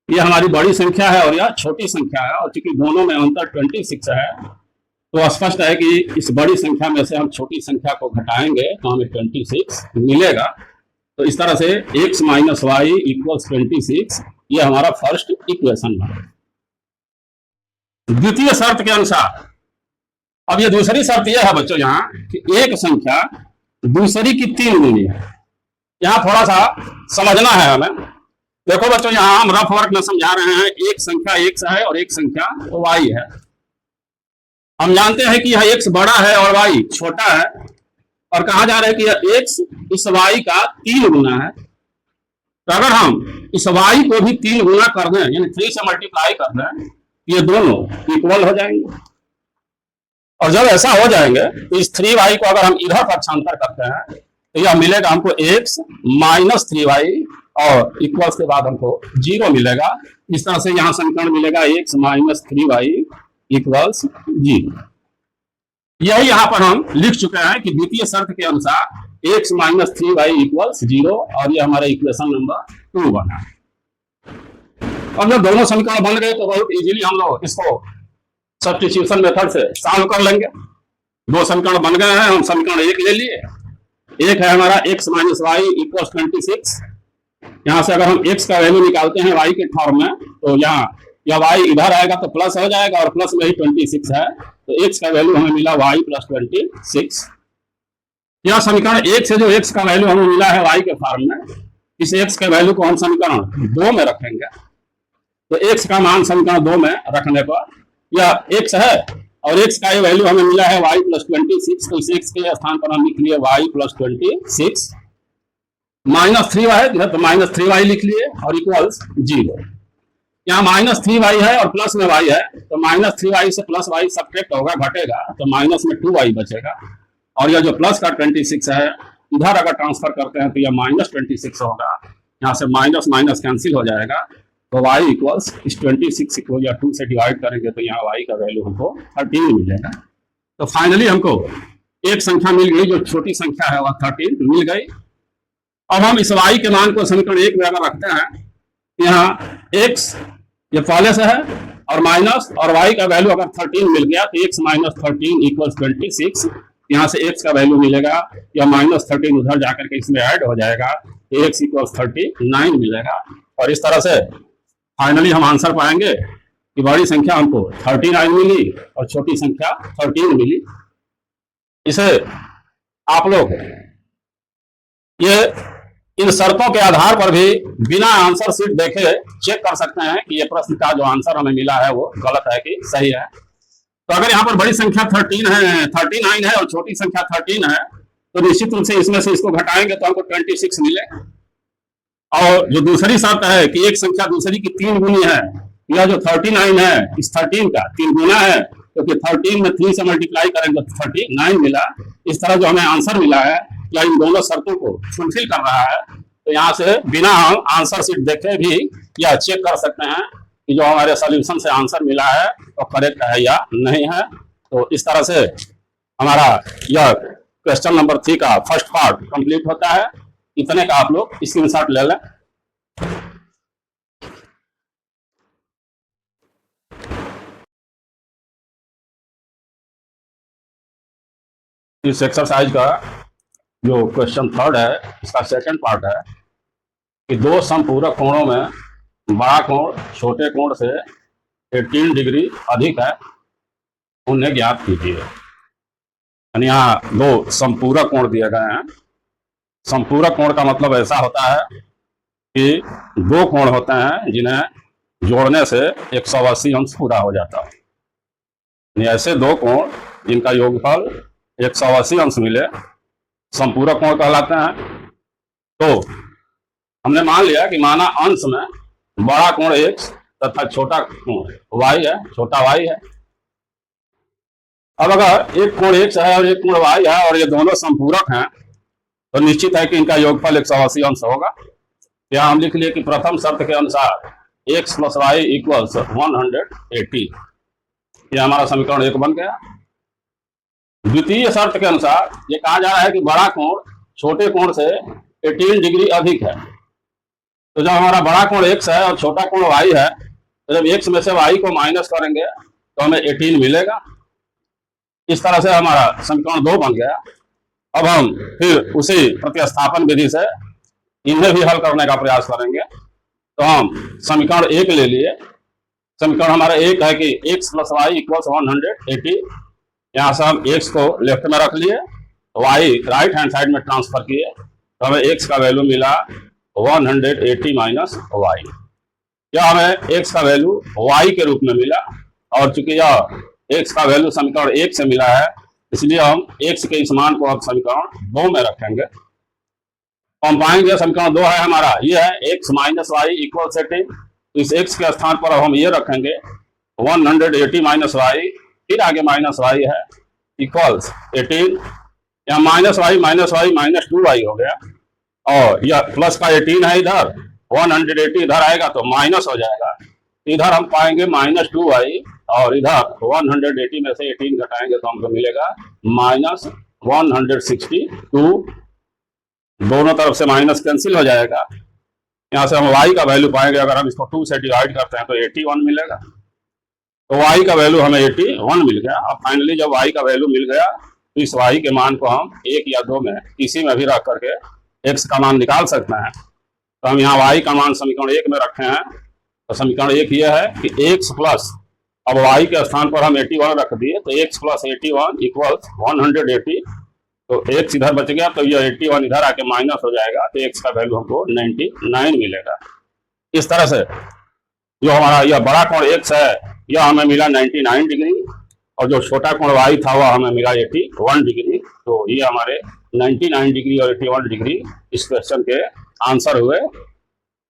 यह हमारी बड़ी संख्या है और यह छोटी संख्या है, और चूंकि दोनों में अंतर 26 है तो स्पष्ट है कि इस बड़ी संख्या में से हम छोटी संख्या को घटाएंगे तो हमें 26 मिलेगा। तो इस तरह से x माइनस वाई इक्वल्स 26, यह हमारा फर्स्ट इक्वेशन है। द्वितीय शर्त के अनुसार अब ये दूसरी शर्त यह है बच्चों यहाँ कि एक संख्या दूसरी की 3 गुनी है। यहाँ थोड़ा सा समझना है हमें। देखो बच्चों, यहाँ हम रफ वर्क में समझा रहे हैं, एक संख्या x है और एक संख्या y है। हम जानते हैं कि यह x बड़ा है और y छोटा है, और कहा जा रहा है कि यह x इस y का 3 गुना है। तो अगर हम इस y को भी 3 गुना कर दें, यानी 3 से मल्टीप्लाई कर दें, ये दोनों इक्वल हो जाएंगे। और जब ऐसा हो जाएंगे तो इस 3y को अगर हम इधर पक्षांतर करते हैं तो यह मिलेगा हमको x माइनस 3y, और इक्वल्स के बाद हमको 0 मिलेगा। इस तरह से यहाँ समीकरण मिलेगा x माइनस 3y इक्वल्स 0। यही यहाँ पर हम लिख चुके हैं कि द्वितीय शर्त के अनुसार x माइनस 3y इक्वल्स 0, और यह हमारा इक्वेशन नंबर 2 बना। अब जब दोनों समीकरण बन गए तो बहुत इजीली हम लोग इसको सब्स्टिट्यूशन मेथड से सॉल्व कर लेंगे। 2 समीकरण बन गए हैं, हम समीकरण 1 ले लिए। एक है हमारा x माइनस वाई इक्वल्स 26, यहाँ से अगर हम x का वैल्यू निकालते हैं y के फॉर्म में, तो यहाँ या y इधर आएगा तो प्लस हो जाएगा, और प्लस में ही 26 है, तो x का वैल्यू हमें मिला y प्लस 26। यह समीकरण 1 से जो x का वैल्यू हमें मिला है y के फॉर्म में, इस x के वैल्यू को हम समीकरण 2 में रखेंगे। तो x का मान समीकरण 2 में रखने पर यह x है, और x का ये वैल्यू हमें मिला है y प्लस 26, तो इस x के स्थान पर हम लिख लिए y प्लस 26, -3y है तो -3y लिख लिए, और इक्वल्स 0। यहाँ -3y है और प्लस में y है, तो -3y से प्लस y सब्ट्रैक्ट होगा, घटेगा, तो माइनस में 2y बचेगा, और यह जो प्लस का 26 है इधर अगर ट्रांसफर करते हैं तो यह -26 होगा। यहाँ से माइनस माइनस कैंसिल हो जाएगा, तो y इक्वल्स इस 26 को या 2 से डिवाइड करेंगे तो यहाँ y का वैल्यू हमको 13 मिलेगा। तो फाइनली हमको एक संख्या मिल गई, जो छोटी संख्या है वह 13 मिल गई। अब हम इस y के मान को समीकरण 1 में अगर रखते हैं, यहाँ x ये पहले से है और माइनस, और y का वैल्यू अगर 13 मिल गया तो x माइनस 13 इक्वल्स 26। यहाँ से x का वैल्यू मिलेगा, या -13 उधर जाकर के इसमें ऐड हो जाएगा, तो x इक्वल्स 39 मिलेगा। और इस तरह से फाइनली हम आंसर पाएंगे कि बड़ी संख्या हमको 39 मिली और छोटी संख्या 13 मिली। इसे आप लोग ये इन शर्तों के आधार पर भी बिना आंसर शीट देखे चेक कर सकते हैं कि ये प्रश्न का जो आंसर हमें मिला है वो गलत है कि सही है। तो अगर यहाँ पर बड़ी संख्या 39 है और छोटी संख्या 13 है, तो निश्चित रूप से इसमें से इसको घटाएंगे तो हमको 26 मिलेगा। और जो दूसरी शर्त है कि एक संख्या दूसरी की 3 गुनी है, यह जो 39 है इस 13 का 3 गुना है, क्योंकि 13 में 3 से मल्टीप्लाई करेंगे तो 39 मिला। इस तरह जो हमें आंसर मिला है या इन दोनों शर्तों को फुलफिल कर रहा है, तो यहाँ से बिना हम आंसर शीट देखे भी यह चेक कर सकते हैं कि जो हमारे सॉल्यूशन से आंसर मिला है वो करेक्ट है या नहीं है। तो इस तरह से हमारा यह क्वेश्चन नंबर 3 का फर्स्ट पार्ट कंप्लीट होता है। इतने का आप लोग स्क्रीनशॉट ले लें। इस एक्सरसाइज का जो क्वेश्चन 3 है, इसका सेकंड पार्ट है कि दो समपूरक कोणों में बड़ा कोण छोटे कोण से 18 डिग्री अधिक है, उन्हें ज्ञात कीजिए। यानी यहाँ दो समपूरक कोण दिए गए हैं। समपूरक कोण का मतलब ऐसा होता है कि दो कोण होते हैं जिन्हें जोड़ने से 180 अंश पूरा हो जाता है। ऐसे दो कोण जिनका योगफल 180 अंश मिले समपूरक कोण कहलाते हैं। तो हमने मान लिया कि माना अंश में बड़ा कोण x तथा छोटा कोण y है, छोटा y है। अब अगर एक कोण x है और एक कोण y है और ये दोनों समपूरक हैं, तो निश्चित है कि इनका योगफल 180 अंश होगा। यहाँ हम लिख लिए कि प्रथम शर्त के अनुसार x प्लस वाई इक्वल्स 180, यह हमारा समीकरण 1 बन गया। द्वितीय शर्त के अनुसार ये कहा जा रहा है कि बड़ा कोण छोटे कोण से 18 डिग्री अधिक है। तो जब हमारा बड़ा कोण x है और छोटा कोण y है, तो जब x में से y को माइनस करेंगे तो हमें 18 मिलेगा। इस तरह से हमारा समीकरण 2 बन गया। अब हम फिर उसी प्रतिस्थापन विधि से इन्हें भी हल करने का प्रयास करेंगे। तो हम समीकरण 1 ले लिए। समीकरण हमारा 1 है कि x प्लस वाई इक्वल्स 180। यहाँ से हम x को लेफ्ट में रख लिए, y राइट हैंड साइड में ट्रांसफर किए, तो हमें x का वैल्यू मिला 180 माइनस वाई। यह हमें x का वैल्यू y के रूप में मिला, और चूंकि यह x का वैल्यू समीकरण 1 से मिला है, इसलिए हम x के इस मान को अब समीकरण 2 में रखेंगे। हम पाएंगे समीकरण 2 है हमारा, ये है x माइनस वाई इक्वल्स 18। तो इस x के स्थान पर अब हम ये रखेंगे 180 माइनस वाई, फिर आगे माइनस वाई है इक्वल्स 18। यहाँ माइनस वाई माइनस 2y हो गया, और यह प्लस का 18 है इधर, 180 इधर आएगा तो माइनस हो जाएगा। इधर हम पाएंगे माइनस 2y, और इधर 180 में से 18 घटाएंगे तो हमको मिलेगा माइनस 162। दोनों तरफ से माइनस कैंसिल हो जाएगा। यहाँ से हम y का वैल्यू पाएंगे, अगर हम इसको 2 से डिवाइड करते हैं तो 81 मिलेगा। तो y का वैल्यू हमें 81 मिल गया। अब फाइनली जब y का वैल्यू मिल गया तो इस y के मान को हम 1 या 2 में किसी में भी रख करके x का मान निकाल सकते हैं। तो हम यहाँ y का मान समीकरण 1 में रखे हैं। तो समीकरण 1 यह है कि x प्लस, अब y के स्थान पर हम 81 रख दिए, तो x प्लस 81 इक्वल्स 180। तो x इधर बच गया, तो यह 81 इधर आके माइनस हो जाएगा, तो x का वैल्यू हमको 99 मिलेगा। इस तरह से जो हमारा यह बड़ा कोण x है यह हमें मिला 99 डिग्री, और जो छोटा कोण y था वह हमें मिला 81 डिग्री। तो ये हमारे 99 डिग्री और 81 डिग्री इस क्वेश्चन के आंसर हुए।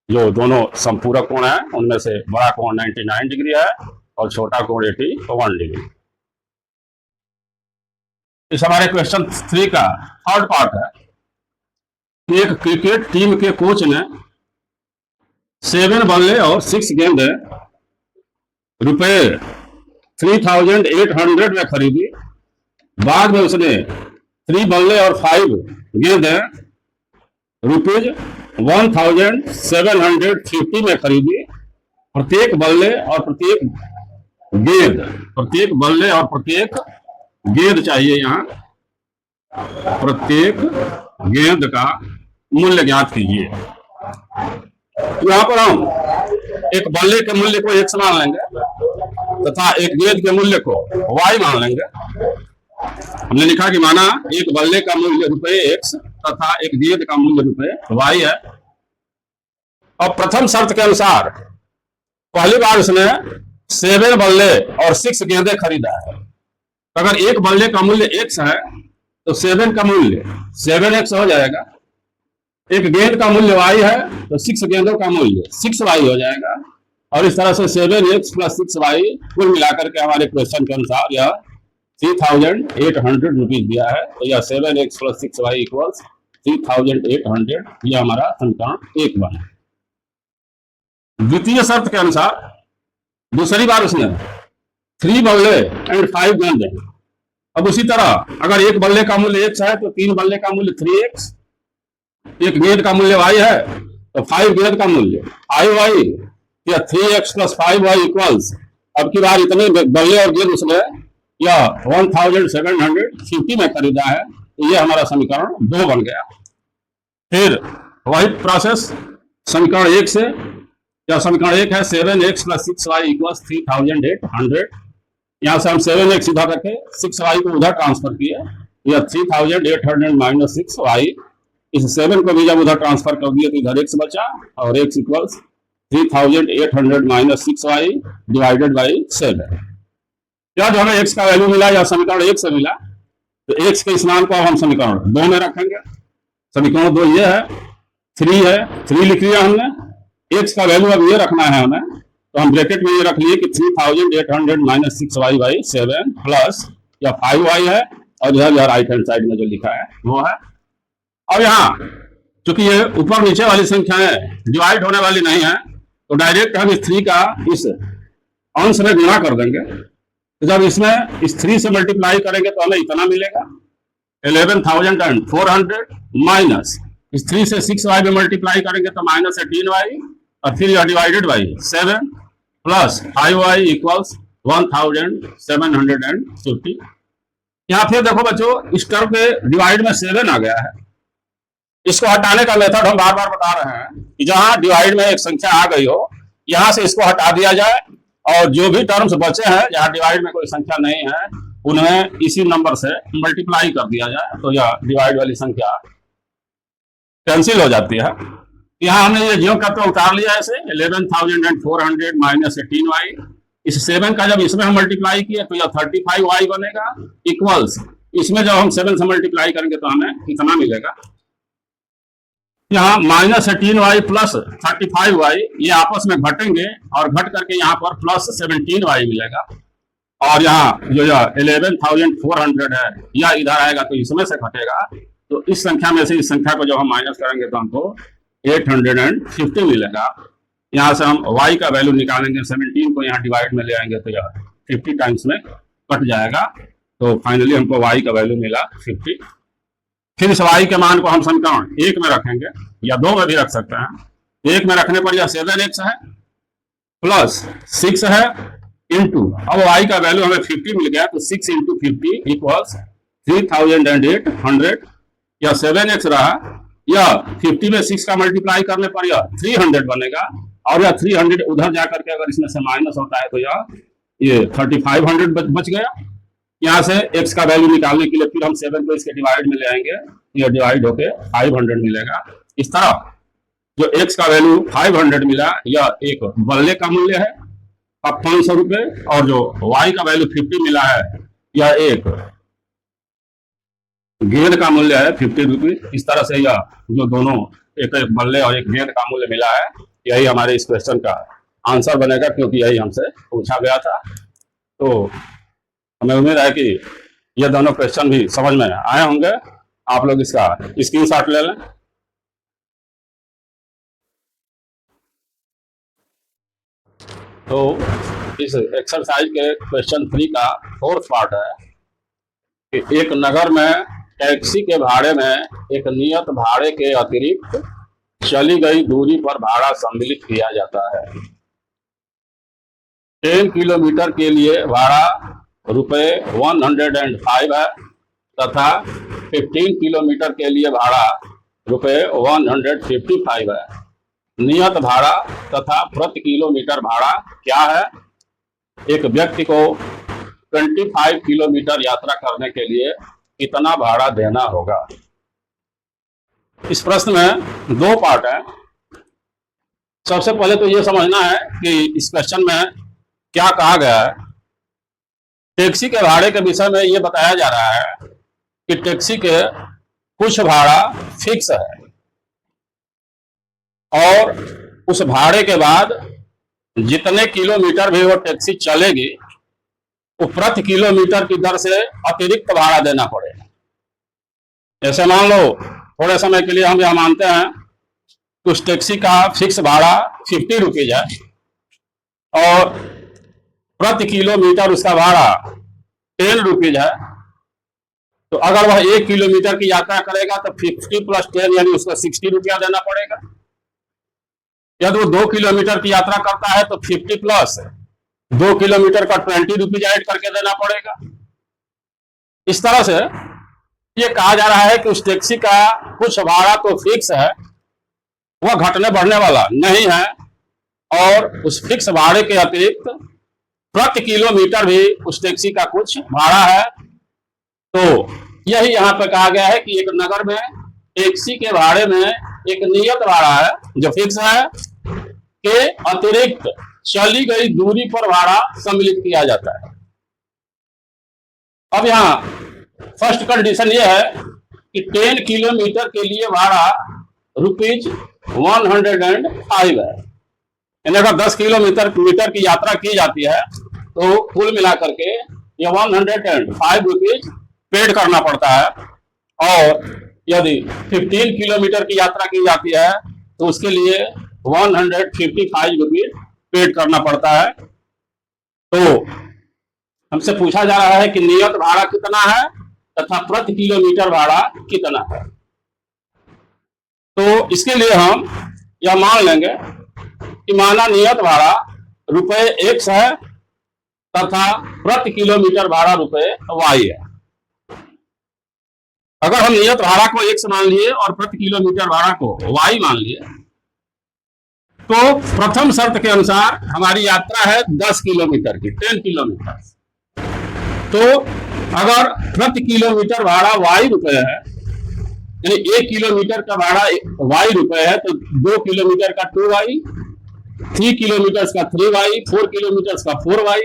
जो दोनों संपूरक कोण है उनमें से बड़ा कोण 99 डिग्री है और छोटा कोण 81 डिग्री। इस हमारे क्वेश्चन 3 का थर्ड पार्ट है कि एक क्रिकेट टीम के कोच ने 7 बल्ले और 6 गेंदें रुपए 3800 में खरीदी। बाद में उसने 3 बल्ले और 5 गेंदें रुपीज 1750 में खरीदी। प्रत्येक बल्ले और प्रत्येक बल्ले और प्रत्येक गेंद चाहिए, यहाँ प्रत्येक गेंद का मूल्य ज्ञात कीजिए। यहाँ पर हम एक बल्ले के मूल्य को x मान लेंगे तथा एक गेंद के मूल्य को y मान लेंगे। हमने लिखा कि माना एक बल्ले का मूल्य ₹x तथा एक गेंद का मूल्य ₹y है। अब प्रथम शर्त के अनुसार पहली बार उसने 7 बल्ले और 6 गेंदें खरीदा है। अगर एक बल्ले का मूल्य x है तो 7 का मूल्य 7x हो जाएगा। एक गेंद का मूल्य y है तो 6 गेंदों का मूल्य 6y हो जाएगा। और इस तरह से 7x प्लस 6y कुल मिलाकर के हमारे क्वेश्चन के अनुसार यह 3800 रुपीज दिया है। तो यह 7x प्लस 6y इक्वल्स 3800, यह हमारा समीकरण 1 बना। द्वितीय शर्त के अनुसार दूसरी बार उसने 3 बल्ले एंड 5 गेंदें। अब उसी तरह अगर एक बल्ले का मूल्य x है तो 3 बल्ले का मूल्य 3x, एक गेंद का मूल्य y है तो 5 गेंद का मूल्य 5y, या 3x प्लस 5y इक्वल्स, अब की बार इतने बल्ले और गेंद उसने यह 1750 में खरीदा है। तो यह हमारा समीकरण 2 बन गया। फिर वही प्रोसेस समीकरण 1 से, या समीकरण 1 है 7x प्लस 6y इक्वल्स 3800। यहाँ से हम 7x इधर रखे, 6y को उधर ट्रांसफर किए, यह 3800 माइनस 6y। इस 7 को भी जब उधर ट्रांसफर कर दिए तो इधर x बचा, और x equals 3800 minus 6y divided by 7। क्या जो हमें x का वैल्यू मिला या समीकरण 1 से मिला, तो x के इस मान को हम समीकरण 2 में रखेंगे। समीकरण 2 ये है, 3 है, 3 लिख लिया हमने। x का वैल्यू अब ये रखना है हमें, तो हम ब्रैकेट में ये रख लिए कि 3800 माइनस 6y बाई 7 प्लस या 5y है, और यह राइट हैंड साइड में जो लिखा है वो है। अब यहाँ चूंकि ये ऊपर नीचे वाली संख्याएं डिवाइड होने वाली नहीं है, तो डायरेक्ट हम इस 3 का इस अंश में गुणा कर देंगे। तो जब इसमें इस 3 से मल्टीप्लाई करेंगे तो हमें इतना मिलेगा 11400 माइनस इस 3 से 6y में मल्टीप्लाई करेंगे तो माइनस 18y, और फिर यह divided by 7 plus 5y equals 1750। यहाँ फिर देखो बच्चों, इस टर्म पे डिवाइड में 7 आ गया है। इसको हटाने का मेथड हम बार बार बता रहे हैं कि जहां डिवाइड में एक संख्या आ गई हो, यहां से इसको हटा दिया जाए, और जो भी टर्म्स बचे हैं जहां डिवाइड में कोई संख्या नहीं है उन्हें इसी नंबर से मल्टीप्लाई कर दिया जाए, तो यह डिवाइड वाली संख्या कैंसिल हो जाती है। यहाँ हमने ये ज्यों का तो उतार लिया ऐसे 11400 माइनस 18y। इस 7 का जब इसमें हम मल्टीप्लाई किए तो यह 35y बनेगा इक्वल्स, इसमें जब हम 7 से मल्टीप्लाई करेंगे तो हमें कितना मिलेगा, यहाँ माइनस 18y प्लस 35y, ये आपस में घटेंगे और घट करके यहाँ पर प्लस 17y मिलेगा। और यहाँ जो 11400 है यह इधर आएगा तो इसमें से घटेगा, तो इस संख्या में से इस संख्या को जब हम माइनस करेंगे तो हमको 850 मिलेगा। यहाँ से हम y का वैल्यू निकालेंगे, 17 को यहाँ डिवाइड में ले आएंगे तो यह 50 टाइम्स में कट जाएगा। तो फाइनली हमको y का वैल्यू मिला 50। फिर इस y के मान को हम समीकरण 1 में रखेंगे या 2 में भी रख सकते हैं। 1 में रखने पर यह 7x है प्लस 6 है इंटू, अब y का वैल्यू हमें 50 मिल गया, तो 6 इंटू 50 इक्वल्स 3800, या 7x रहा, यह 50 में 6 का मल्टीप्लाई करने पर यह 300 बनेगा, और यह 300 उधर जाकर के अगर इसमें से माइनस होता है तो ये 3500 बच गया। यहाँ से x का वैल्यू निकालने के लिए फिर हम 7 को इसके डिवाइड में ले आएंगे, यह डिवाइड होके 500 मिलेगा। इस तरह जो x का वैल्यू 500 मिला यह एक बल्ले का मूल्य है अब 500 रुपए, और जो y का वैल्यू 50 मिला है यह एक गेंद का मूल्य है 50 रुपीज। इस तरह से यह जो दोनों एक बल्ले और एक गेंद का मूल्य मिला है, यही हमारे इस क्वेश्चन का आंसर बनेगा, क्योंकि यही हमसे पूछा गया था। तो हमें उम्मीद है कि ये दोनों क्वेश्चन भी समझ में आए होंगे। आप लोग इसका स्क्रीनशॉट ले लें। तो इस एक्सरसाइज के क्वेश्चन 3 का 4th पार्ट है कि एक नगर में टैक्सी के भाड़े में एक नियत भाड़े के अतिरिक्त चली गई दूरी पर भाड़ा सम्मिलित किया जाता है। 10 किलोमीटर के लिए भाड़ा रुपए 105 है तथा 15 किलोमीटर के लिए भाड़ा रुपए 155 है। नियत भाड़ा तथा प्रति किलोमीटर भाड़ा क्या है? एक व्यक्ति को 25 किलोमीटर यात्रा करने के लिए कितना भाड़ा देना होगा? इस प्रश्न में 2 पार्ट है। सबसे पहले तो यह समझना है कि इस क्वेश्चन में क्या कहा गया है। टैक्सी के भाड़े के विषय में यह बताया जा रहा है कि टैक्सी के कुछ भाड़ा फिक्स है और उस भाड़े के बाद जितने किलोमीटर भी वो टैक्सी चलेगी वो प्रति किलोमीटर की दर से अतिरिक्त भाड़ा देना पड़ेगा। जैसे मान लो थोड़े समय के लिए हम यह मानते हैं कि उस टैक्सी का फिक्स भाड़ा 50 रुपीज है और प्रति किलोमीटर उसका भाड़ा 10 रुपीज है। तो अगर वह 1 किलोमीटर की यात्रा करेगा तो 50 प्लस 10 यानी उसको 60 रुपया देना पड़ेगा। यदि वो 2 किलोमीटर की यात्रा करता है तो 50 प्लस 2 किलोमीटर का 20 रुपीज ऐड करके देना पड़ेगा। इस तरह से ये कहा जा रहा है कि उस टैक्सी का कुछ भाड़ा तो फिक्स है, वह घटने बढ़ने वाला नहीं है, और उस फिक्स भाड़े के अतिरिक्त प्रति किलोमीटर भी उस टैक्सी का कुछ भाड़ा है। तो यही यहाँ पे कहा गया है कि एक नगर में टैक्सी के भाड़े में एक नियत भाड़ा है जो फिक्स है के अतिरिक्त चली गई दूरी पर भाड़ा सम्मिलित किया जाता है। अब यहाँ फर्स्ट कंडीशन यह है कि 10 किलोमीटर के लिए भाड़ा रुपीज 105 है। यानी अगर 10 किलोमीटर की यात्रा की जाती है तो कुल मिलाकर के ये 105 रुपीज पेड करना पड़ता है, और यदि 15 किलोमीटर की यात्रा की जाती है तो उसके लिए 155 रुपीज पेड करना पड़ता है। तो हमसे पूछा जा रहा है कि नियत भाड़ा कितना है तथा प्रति किलोमीटर भाड़ा कितना है। तो इसके लिए हम यह मान लेंगे कि माना नियत भाड़ा रुपए X है तथा प्रति किलोमीटर भाड़ा रुपए Y है। अगर हम नियत भाड़ा को X मान लिए और प्रति किलोमीटर भाड़ा को Y मान लिए तो प्रथम शर्त के अनुसार हमारी यात्रा है 10 किलोमीटर की, 10 किलोमीटर। तो अगर प्रति किलोमीटर भाड़ा Y रुपए है, यानी 1 किलोमीटर का भाड़ा Y रुपए है, तो 2 किलोमीटर का 2Y, 3 किलोमीटर का 3Y, 4 किलोमीटर का 4Y।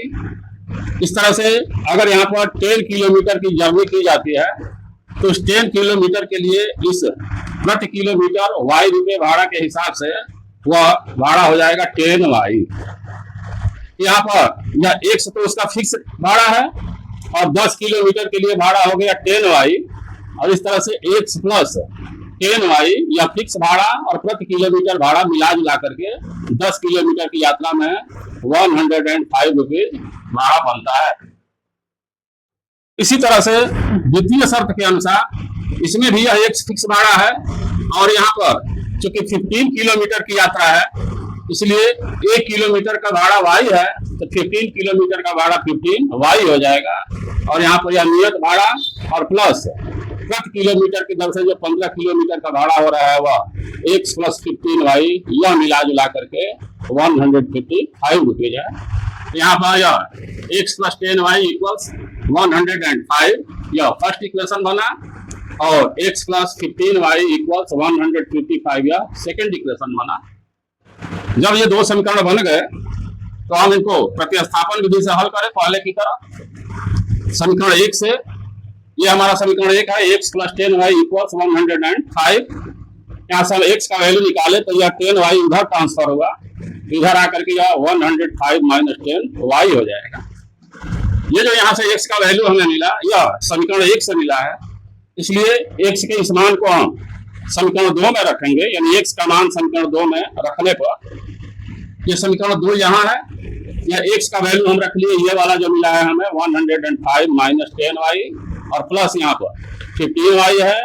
इस तरह से अगर यहाँ पर 10 किलोमीटर की जर्नी की जाती है तो उस 10 किलोमीटर के लिए इस प्रति किलोमीटर Y रुपए भाड़ा के हिसाब से वह भाड़ा हो जाएगा 10Y। यहाँ पर यह X तो उसका फिक्स भाड़ा है और 10 किलोमीटर के लिए भाड़ा हो गया 10Y, और इस तरह से X प्लस 10Y या फिक्स भाड़ा और प्रति किलोमीटर भाड़ा मिला जुला करके 10 किलोमीटर की यात्रा में 105 रुपीज भाड़ा बनता है। इसी तरह से द्वितीय शर्त के अनुसार इसमें भी यह X फिक्स भाड़ा है, और यहाँ पर चूंकि 15 किलोमीटर की यात्रा है इसलिए 1 किलोमीटर का भाड़ा Y है, तो 15 किलोमीटर का भाड़ा 15Y हो जाएगा, और यहाँ पर यह नियत भाड़ा और प्लस प्रति किलोमीटर की दर से जो 15 किलोमीटर का भाड़ा हो रहा है वह x प्लस 15y यह मिला जुला करके 155 रुपीज है। यहाँ पर यह x प्लस 10y इक्वल्स 105 यह फर्स्ट इक्वेशन बना और x प्लस 15y इक्वल्स 155 यह सेकेंड इक्वेशन बना। जब ये दो समीकरण बन गए तो हम इनको प्रतिस्थापन विधि से हल करें पहले की तरह। समीकरण 1 से ये हमारा समीकरण 1 है x प्लस 10y इक्वल्स 105। यहाँ से हम x का वैल्यू निकाले तो यह 10y उधर ट्रांसफर होगा, इधर आकर के यह 105 माइनस 10y हो जाएगा। ये जो यहाँ से x का वैल्यू हमें मिला यह समीकरण 1 से मिला है, इसलिए x के इस मान को हम समीकरण 2 में रखेंगे, यानी x का मान समीकरण 2 में रखने पर ये समीकरण 2 यहाँ है, या x का वैल्यू हम रख लिए, ये वाला जो मिला है हमें 105 माइनस 10y और प्लस यहाँ पर 15y है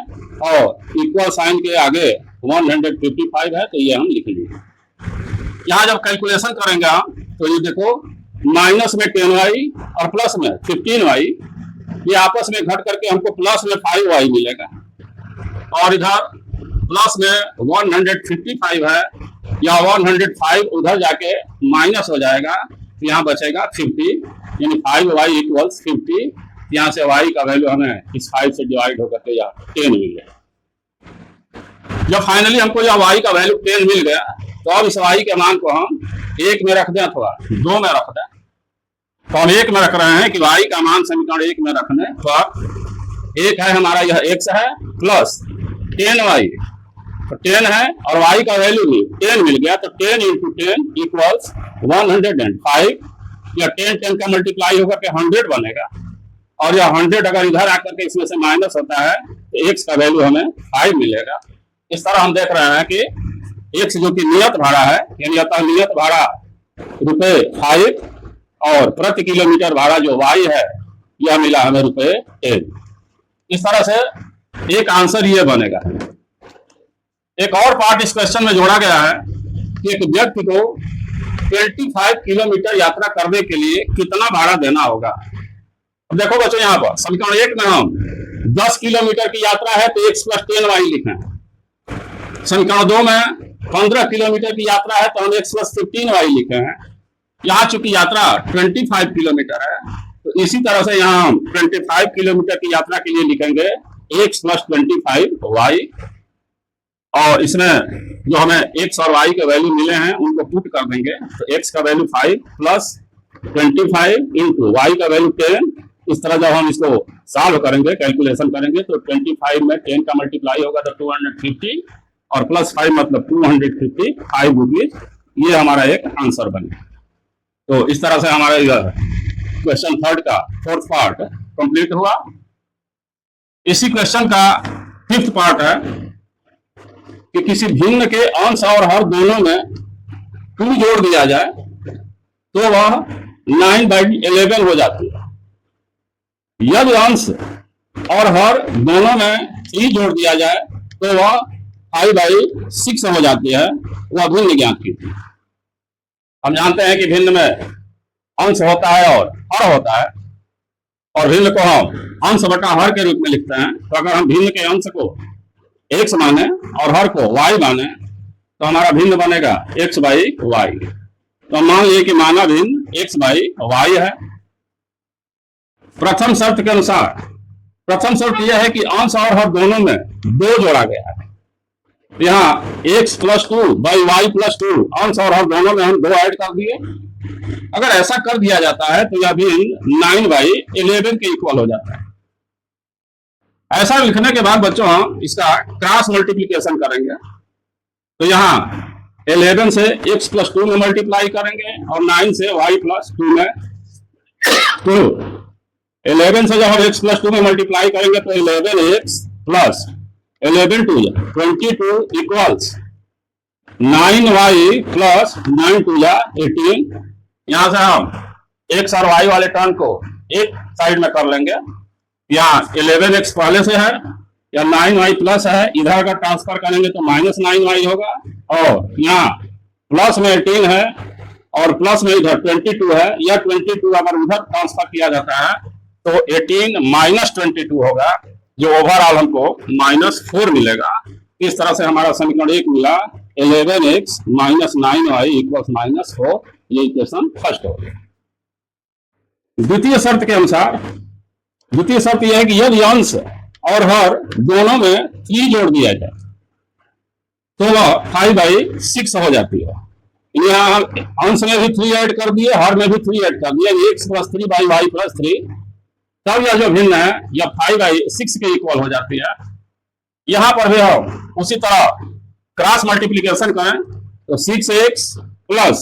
और इक्वल साइन के आगे 155 है, तो ये हम लिख लिए। यहाँ जब कैलकुलेशन करेंगे हम तो ये देखो माइनस में 10y और प्लस में 15y ये आपस में घट करके हमको प्लस में 5y मिलेगा और इधर प्लस में 155 है, या 105 उधर जाके माइनस हो जाएगा, तो यहाँ बचेगा 50, यानी 5y इक्वल्स 50। यहाँ से y का वैल्यू हमें इस 5 से डिवाइड होकर के या 10 मिल गया। जब फाइनली हमको यह y का वैल्यू 10 मिल गया तो अब इस y के मान को हम 1 में रख दें अथवा 2 में रख दें। तो हम 1 में रख रहे हैं कि y का मान समीकरण 1 में रखने पर 1 है हमारा यह x है प्लस 10y, तो 10 है और y का वैल्यू भी 10 मिल गया, तो 10 इंटू 10 इक्वल्स 105। या 10 का मल्टीप्लाई होकर के 100 बनेगा और यह 100 अगर इधर आकर के इसमें से माइनस होता है तो x का वैल्यू हमें 5 मिलेगा। इस तरह हम देख रहे हैं कि x जो कि नियत भाड़ा है, यानी अतः नियत भाड़ा ₹5 और प्रति किलोमीटर भाड़ा जो y है यह मिला हमें ₹10। इस तरह से एक आंसर ये बनेगा। एक और पार्ट इस क्वेश्चन में जोड़ा गया है कि एक व्यक्ति को 25 किलोमीटर यात्रा करने के लिए कितना भाड़ा देना होगा। अब देखो बच्चों यहाँ पर समीकरण 1 में हम 10 किलोमीटर की यात्रा है तो x प्लस 10y लिखे। समीकरण 2 में 15 किलोमीटर की यात्रा है तो हम x प्लस 15y लिखे हैं। यहाँ चूंकि यात्रा 25 किलोमीटर है तो इसी तरह से यहाँ हम 25 किलोमीटर की यात्रा के लिए लिखेंगे x प्लस 25y, और इसमें जो हमें x और y के वैल्यू मिले हैं उनको पुट कर देंगे, तो x का वैल्यू 5 प्लस 25 इंटू y का वैल्यू 10। इस तरह जब हम इसको सॉल्व करेंगे, कैलकुलेशन करेंगे, तो 25 में 10 का मल्टीप्लाई होगा तो 250 और प्लस 5 मतलब 255 रुपीज, ये हमारा एक आंसर बने। तो इस तरह से हमारा क्वेश्चन 3 का 4th पार्ट कंप्लीट हुआ। इसी क्वेश्चन का 5th पार्ट है कि किसी भिन्न के अंश और हर दोनों में 2 जोड़ दिया जाए तो वह 9/11 हो जाती है। यदि अंश और हर दोनों में 3 जोड़ दिया जाए तो वह 5/6 हो जाती है। वह भिन्न ज्ञात कीजिए। हम जानते हैं कि भिन्न में अंश होता है और हर होता है, और भिन्न को हम अंश बटा हर के रूप में लिखते हैं। तो अगर हम भिन्न के अंश को x माने और हर को y माने तो हमारा भिन्न बनेगा x/y। तो मान लीजिए कि माना भिन्न x/y है। प्रथम शर्त के अनुसार प्रथम शर्त यह है कि अंश और हर दोनों में 2 जोड़ा गया है। यहाँ x प्लस 2/y+2 अंश और हर दोनों में हम 2 ऐड कर दिए। अगर ऐसा कर दिया जाता है तो यह भिन्न 9/11 के इक्वल हो जाता है। ऐसा लिखने के बाद बच्चों हम इसका क्रॉस मल्टीप्लिकेशन करेंगे, तो यहाँ 11 से x प्लस 2 में मल्टीप्लाई करेंगे और 9 से y प्लस 2 में। तो 11 से जब हम x प्लस 2 में मल्टीप्लाई करेंगे तो 11x plus 11 2 22 equals 9y plus 9 2 18। यहाँ से हम x और y वाले टर्म को एक साइड में कर लेंगे। यहाँ 11x पहले से है, या 9y प्लस है, इधर अगर ट्रांसफर करेंगे तो माइनस 9y होगा, और यहाँ प्लस में 18 है और प्लस में इधर 22 है। यह 22 अगर उधर ट्रांसफर किया जाता है तो 18 माइनस 22 होगा, जो ओवरऑल हमको -4 मिलेगा। इस तरह से हमारा समीकरण 1 मिला 11x - 9y = -4। ये इक्वेशन फर्स्ट हो गया। द्वितीय शर्त के अनुसार, द्वितीय शर्त यह है कि यदि अंश और हर दोनों में 3 जोड़ दिया जाए तो वह 5/6 हो जाती है। यहाँ अंश में भी 3 ऐड कर दिए, हर में भी 3 ऐड कर दिए, x + 3/y + 3, तब यह जो भिन्न है यह 5/6 के इक्वल हो जाती है। यहां पर भी हम उसी तरह क्रॉस मल्टीप्लीकेशन करें तो 6x +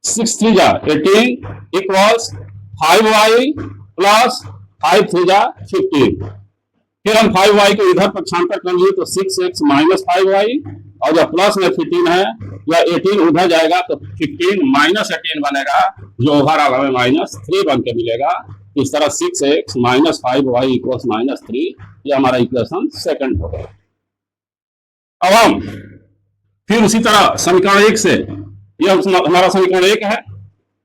6 3 जा 18 = 5y + 5 3 जा 15। फिर हम 5y को इधर पक्षांतर कर लिए तो 6x - 5y, और जब प्लस में 15 है या 18 उधर जाएगा तो 15 - 18 बनेगा, जो ओवरऑल हमें -3 बन के मिलेगा। इस तरह 6x - 5y = -3, यह हमारा इक्वेशन सेकंड हो गया। अब हम फिर उसी तरह समीकरण 1 से, यह हमारा समीकरण 1 है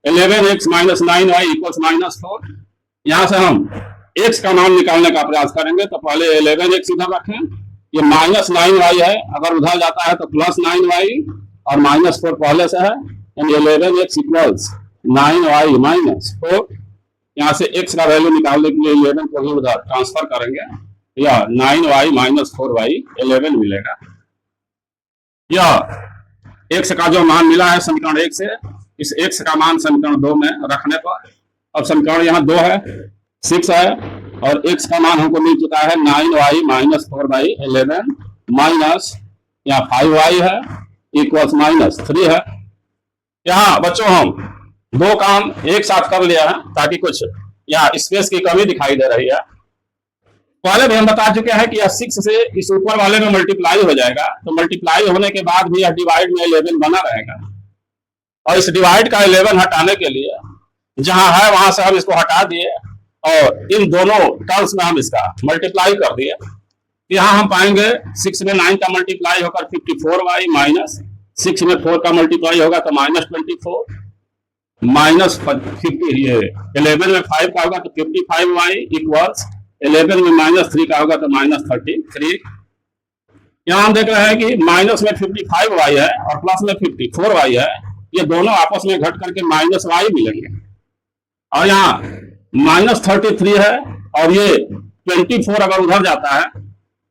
11x - 9y = -4। यहां से हम x का मान निकालने का प्रयास करेंगे तो पहले 11x इधर रखें, ये -9y है, अगर उधर जाता है तो +9y, और -4 पहले से है, यानी 11x = 9y - 4। यहाँ से x का वैल्यू निकालने के लिए 11 को भी उधर ट्रांसफर करेंगे, यह 9y - 4y 11 मिलेगा। यह x का जो मान मिला है समीकरण 1 से, इस x का मान समीकरण 2 में रखने पर, अब समीकरण यहाँ 2 है, 6 है, और x का मान हमको मिल चुका है 9y - 4/11 माइनस यहाँ 5y है = -3 है। यहाँ बच्चों हम दो काम एक साथ कर लिया है ताकि कुछ यहाँ स्पेस की कमी दिखाई दे रही है। पहले भी हम बता चुके हैं कि यह 6 से इस ऊपर वाले में मल्टीप्लाई हो जाएगा, तो मल्टीप्लाई होने के बाद भी यह डिवाइड में 11 बना रहेगा, और इस डिवाइड का 11 हटाने के लिए जहां है वहां से हम इसको हटा दिए और इन दोनों टर्म्स में हम इसका मल्टीप्लाई कर दिए। यहाँ हम पाएंगे 6 में 9 का मल्टीप्लाई होकर 54y माइनस 6 में 4 का मल्टीप्लाई होगा तो -24 माइनस 50, ये 11 में 5 का होगा तो 55y इक्वल्स 11 में -3 का होगा तो -33। यहाँ हम देख रहे हैं कि माइनस में 55y है और प्लस में 54y है, ये दोनों आपस में घट करके -y मिलेंगे, और यहाँ -33 है और ये 24 अगर उधर जाता है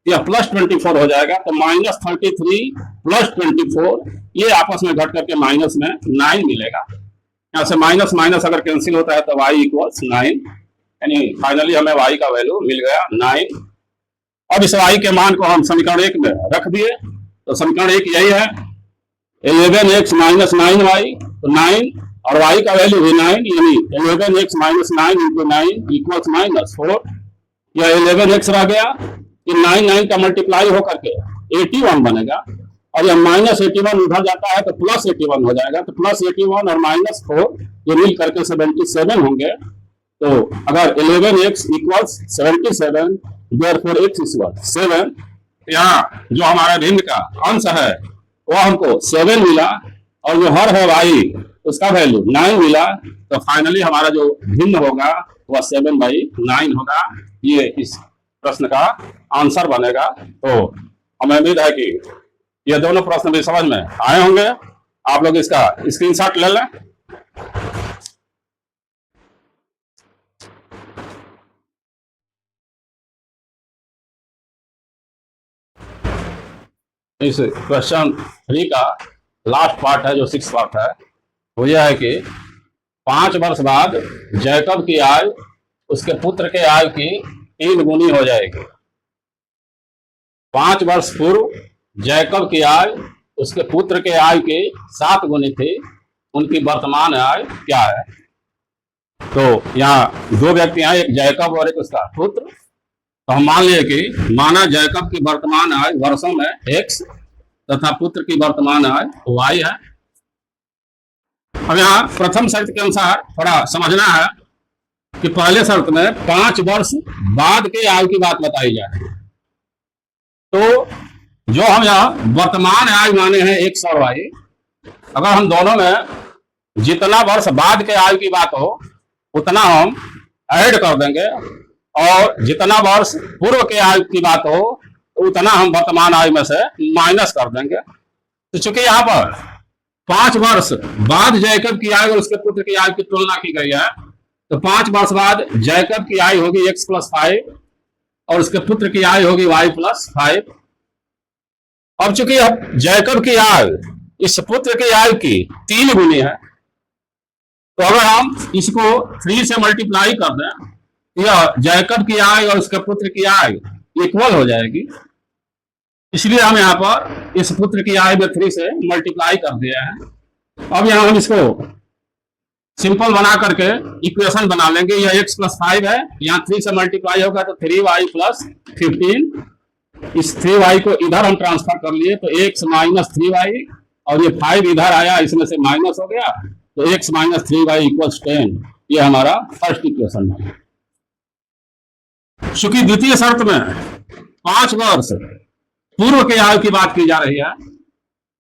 यह +24 हो जाएगा, तो -33 + 24 ये आपस में घट करके माइनस में 9 मिलेगा। यहाँ से माइनस माइनस अगर कैंसिल होता है तो y = 9, यानी फाइनली हमें y का वैल्यू मिल गया 9। अब इस y के मान को हम समीकरण 1 में रख दिए, तो समीकरण 1 यही है 11x - 9y, तो 9 और y का वैल्यू भी 9, यानी 11x - 9 × 9 = -4। यह 11x रह गया, ये 9 का मल्टीप्लाई होकर के 81 बनेगा, और यह -81 उधर जाता है तो +81 हो जाएगा, तो +81 और -4 ये मिल करके 77 होंगे। तो अगर 11x = 77 therefore x = 7, यहाँ जो हमारा भिन्न का अंश है वह हमको 7 मिला, और जो हर है y उसका वैल्यू 9 मिला, तो फाइनली हमारा जो भिन्न होगा वह 7/9 होगा। ये इस प्रश्न का आंसर बनेगा। तो हमें उम्मीद है कि ये दोनों प्रश्न भी समझ में आए होंगे। आप लोग इसका स्क्रीनशॉट ले लें। इस क्वेश्चन 3 का लास्ट पार्ट है, जो 6 पार्ट है, वो यह है कि 5 वर्ष बाद जैकब की आयु उसके पुत्र के आयु की 3 गुनी हो जाएगी। 5 वर्ष पूर्व जैकब की आयु उसके पुत्र के आयु की 7 गुनी थी, उनकी वर्तमान आयु क्या है? तो यहाँ 2 व्यक्ति हैं, एक जैकब और एक उसका पुत्र। तो हम मान लिए कि माना जैकब की वर्तमान आयु वर्षों में x तथा पुत्र की वर्तमान आयु y है। अब यहाँ प्रथम शर्त के अनुसार थोड़ा समझना है कि पहले शर्त में 5 वर्ष बाद के आयु की बात बताई जाए, तो जो हम यहाँ वर्तमान आयु माने हैं x और y, अगर हम दोनों में जितना वर्ष बाद के आयु की बात हो उतना हम ऐड कर देंगे, और जितना वर्ष पूर्व के आयु की बात हो तो उतना हम वर्तमान आयु में से माइनस कर देंगे। तो चूंकि यहाँ पर 5 वर्ष बाद जैकब की आयु और उसके पुत्र की आयु की तुलना की गई है, तो 5 वर्ष बाद जैकब की आयु होगी x+5 और उसके पुत्र की आयु होगी y+5। अब चूंकि जैकब की आयु इस पुत्र की आयु की 3 गुनी है, तो अगर हम इसको 3 से मल्टीप्लाई कर दें, यह जैकब की आयु और उसके पुत्र की आयु इक्वल हो जाएगी। इसलिए हम यहाँ पर इस पुत्र की आयु में 3 से मल्टीप्लाई कर दिया है। अब यहाँ हम इसको सिंपल बना करके इक्वेशन बना लेंगे। यह x+5 है, यहाँ 3 से मल्टीप्लाई होगा तो 3y+15। इस 3y को इधर हम ट्रांसफर कर लिए तो x - 3y, और ये 5 इधर आया, इसमें से माइनस हो गया, तो x - 3y = 10। ये हमारा फर्स्ट इक्वेशन है। चूंकि द्वितीय शर्त में 5 वर्ष पूर्व के आयु की बात की जा रही है,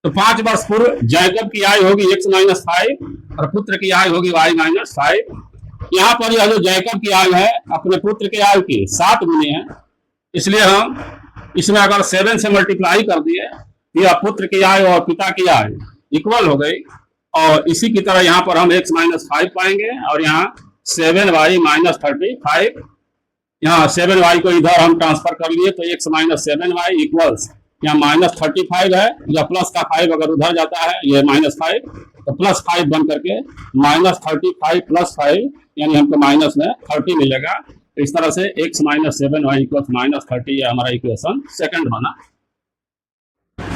तो 5 वर्ष पूर्व जैकब की आयु होगी x - 5 और पुत्र की आयु होगी y - 5। यहाँ पर यह जो जैकब की आयु है अपने पुत्र की आयु की 7 गुनी है, इसलिए हम इसमें अगर 7 से मल्टीप्लाई कर दिए, यह पुत्र की आयु और पिता की आयु इक्वल हो गई। और इसी की तरह यहाँ पर हम x - 5 पाएंगे, और यहाँ 7y - 35। यहाँ 7y को इधर हम ट्रांसफर कर लिए तो x - 7y इक्वल्स, यहाँ -35 है, या प्लस का 5 अगर उधर जाता है, ये -5, तो +5 बन करके -35 + 5, यानी हमको माइनस में 30 मिलेगा। तो इस तरह से x - 7y = -30, ये हमारा इक्वेशन सेकंड बना।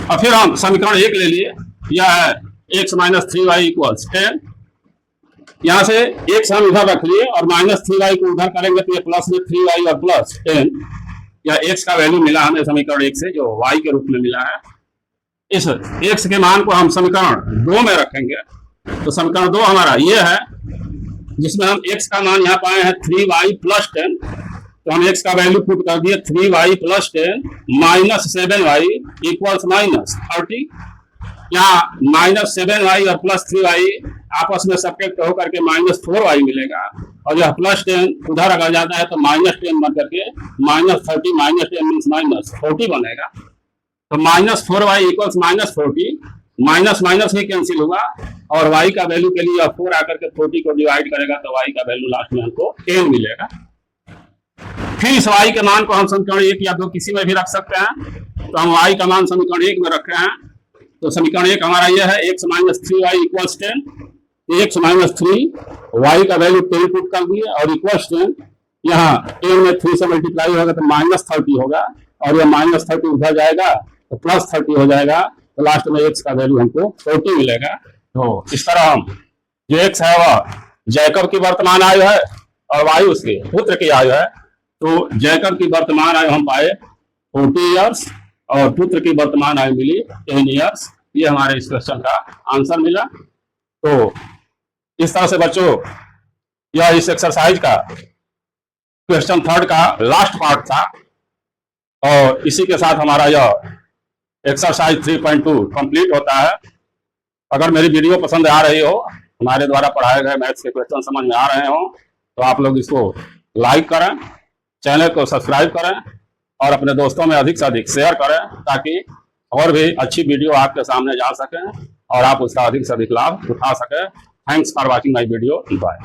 और फिर हम समीकरण 1 ले लिए, यह है x - 3y = 10। यहाँ से x हम इधर रख लिए और -3y को उधर करेंगे तो ये प्लस में 3y और प्लस 10, या x का वैल्यू मिला हमें समीकरण 1 से, जो y के रूप में मिला है। इस x के मान को हम समीकरण 2 में रखेंगे, तो समीकरण 2 हमारा ये है, जिसमें हम x का मान यहाँ पाए हैं 3y + 10। तो हम x का वैल्यू पुट कर दिए 3y + 10 - 7y = -30। यहाँ -7y और +3y आपस में सब्ट्रैक्ट होकर के -4y मिलेगा, और यह +10 उधर अगर जाता है तो -10 बन करके -30 - 10 मीन्स -40 बनेगा। तो -4y = -40, माइनस ही कैंसिल होगा, और y का वैल्यू के लिए 4 आकर के 40 को डिवाइड करेगा तो y का वैल्यू लास्ट में हमको 10 मिलेगा। फिर इस y के मान को हम समीकरण 1 या 2 किसी में भी रख सकते हैं, तो हम y का मान समीकरण 1 में रखे हैं। तो समीकरण 1 हमारा यह है, x - 3y = 10। x - 3, y का वैल्यू 10 पुट कर दिए और इक्वल्स 10। यहाँ 10 में 3 से मल्टीप्लाई होगा तो -30 होगा, और यह -30 उधर जाएगा तो +30 हो जाएगा, तो लास्ट में x का वैल्यू हमको 40 मिलेगा। तो इस तरह हम जो x है वह जैकब की वर्तमान आयु है और y उसके पुत्र की आयु है। तो जैकब की वर्तमान आयु हम पाए 40 ईयर्स और पुत्र की वर्तमान आयु मिली 10 ईयर्स। ये हमारे इस क्वेश्चन का आंसर मिला। तो इस तरह से बच्चों, यह इस एक्सरसाइज का क्वेश्चन 3 का लास्ट पार्ट था, और इसी के साथ हमारा यह एक्सरसाइज 3.2 कंप्लीट होता है। अगर मेरी वीडियो पसंद आ रही हो, हमारे द्वारा पढ़ाए गए मैथ्स के क्वेश्चन समझ में आ रहे हो, तो आप लोग इसको लाइक करें, चैनल को सब्सक्राइब करें और अपने दोस्तों में अधिक से अधिक शेयर करें, ताकि और भी अच्छी वीडियो आपके सामने जा सकें और आप उसका अधिक से अधिक लाभ उठा सकें। Thanks for watching my video. Bye.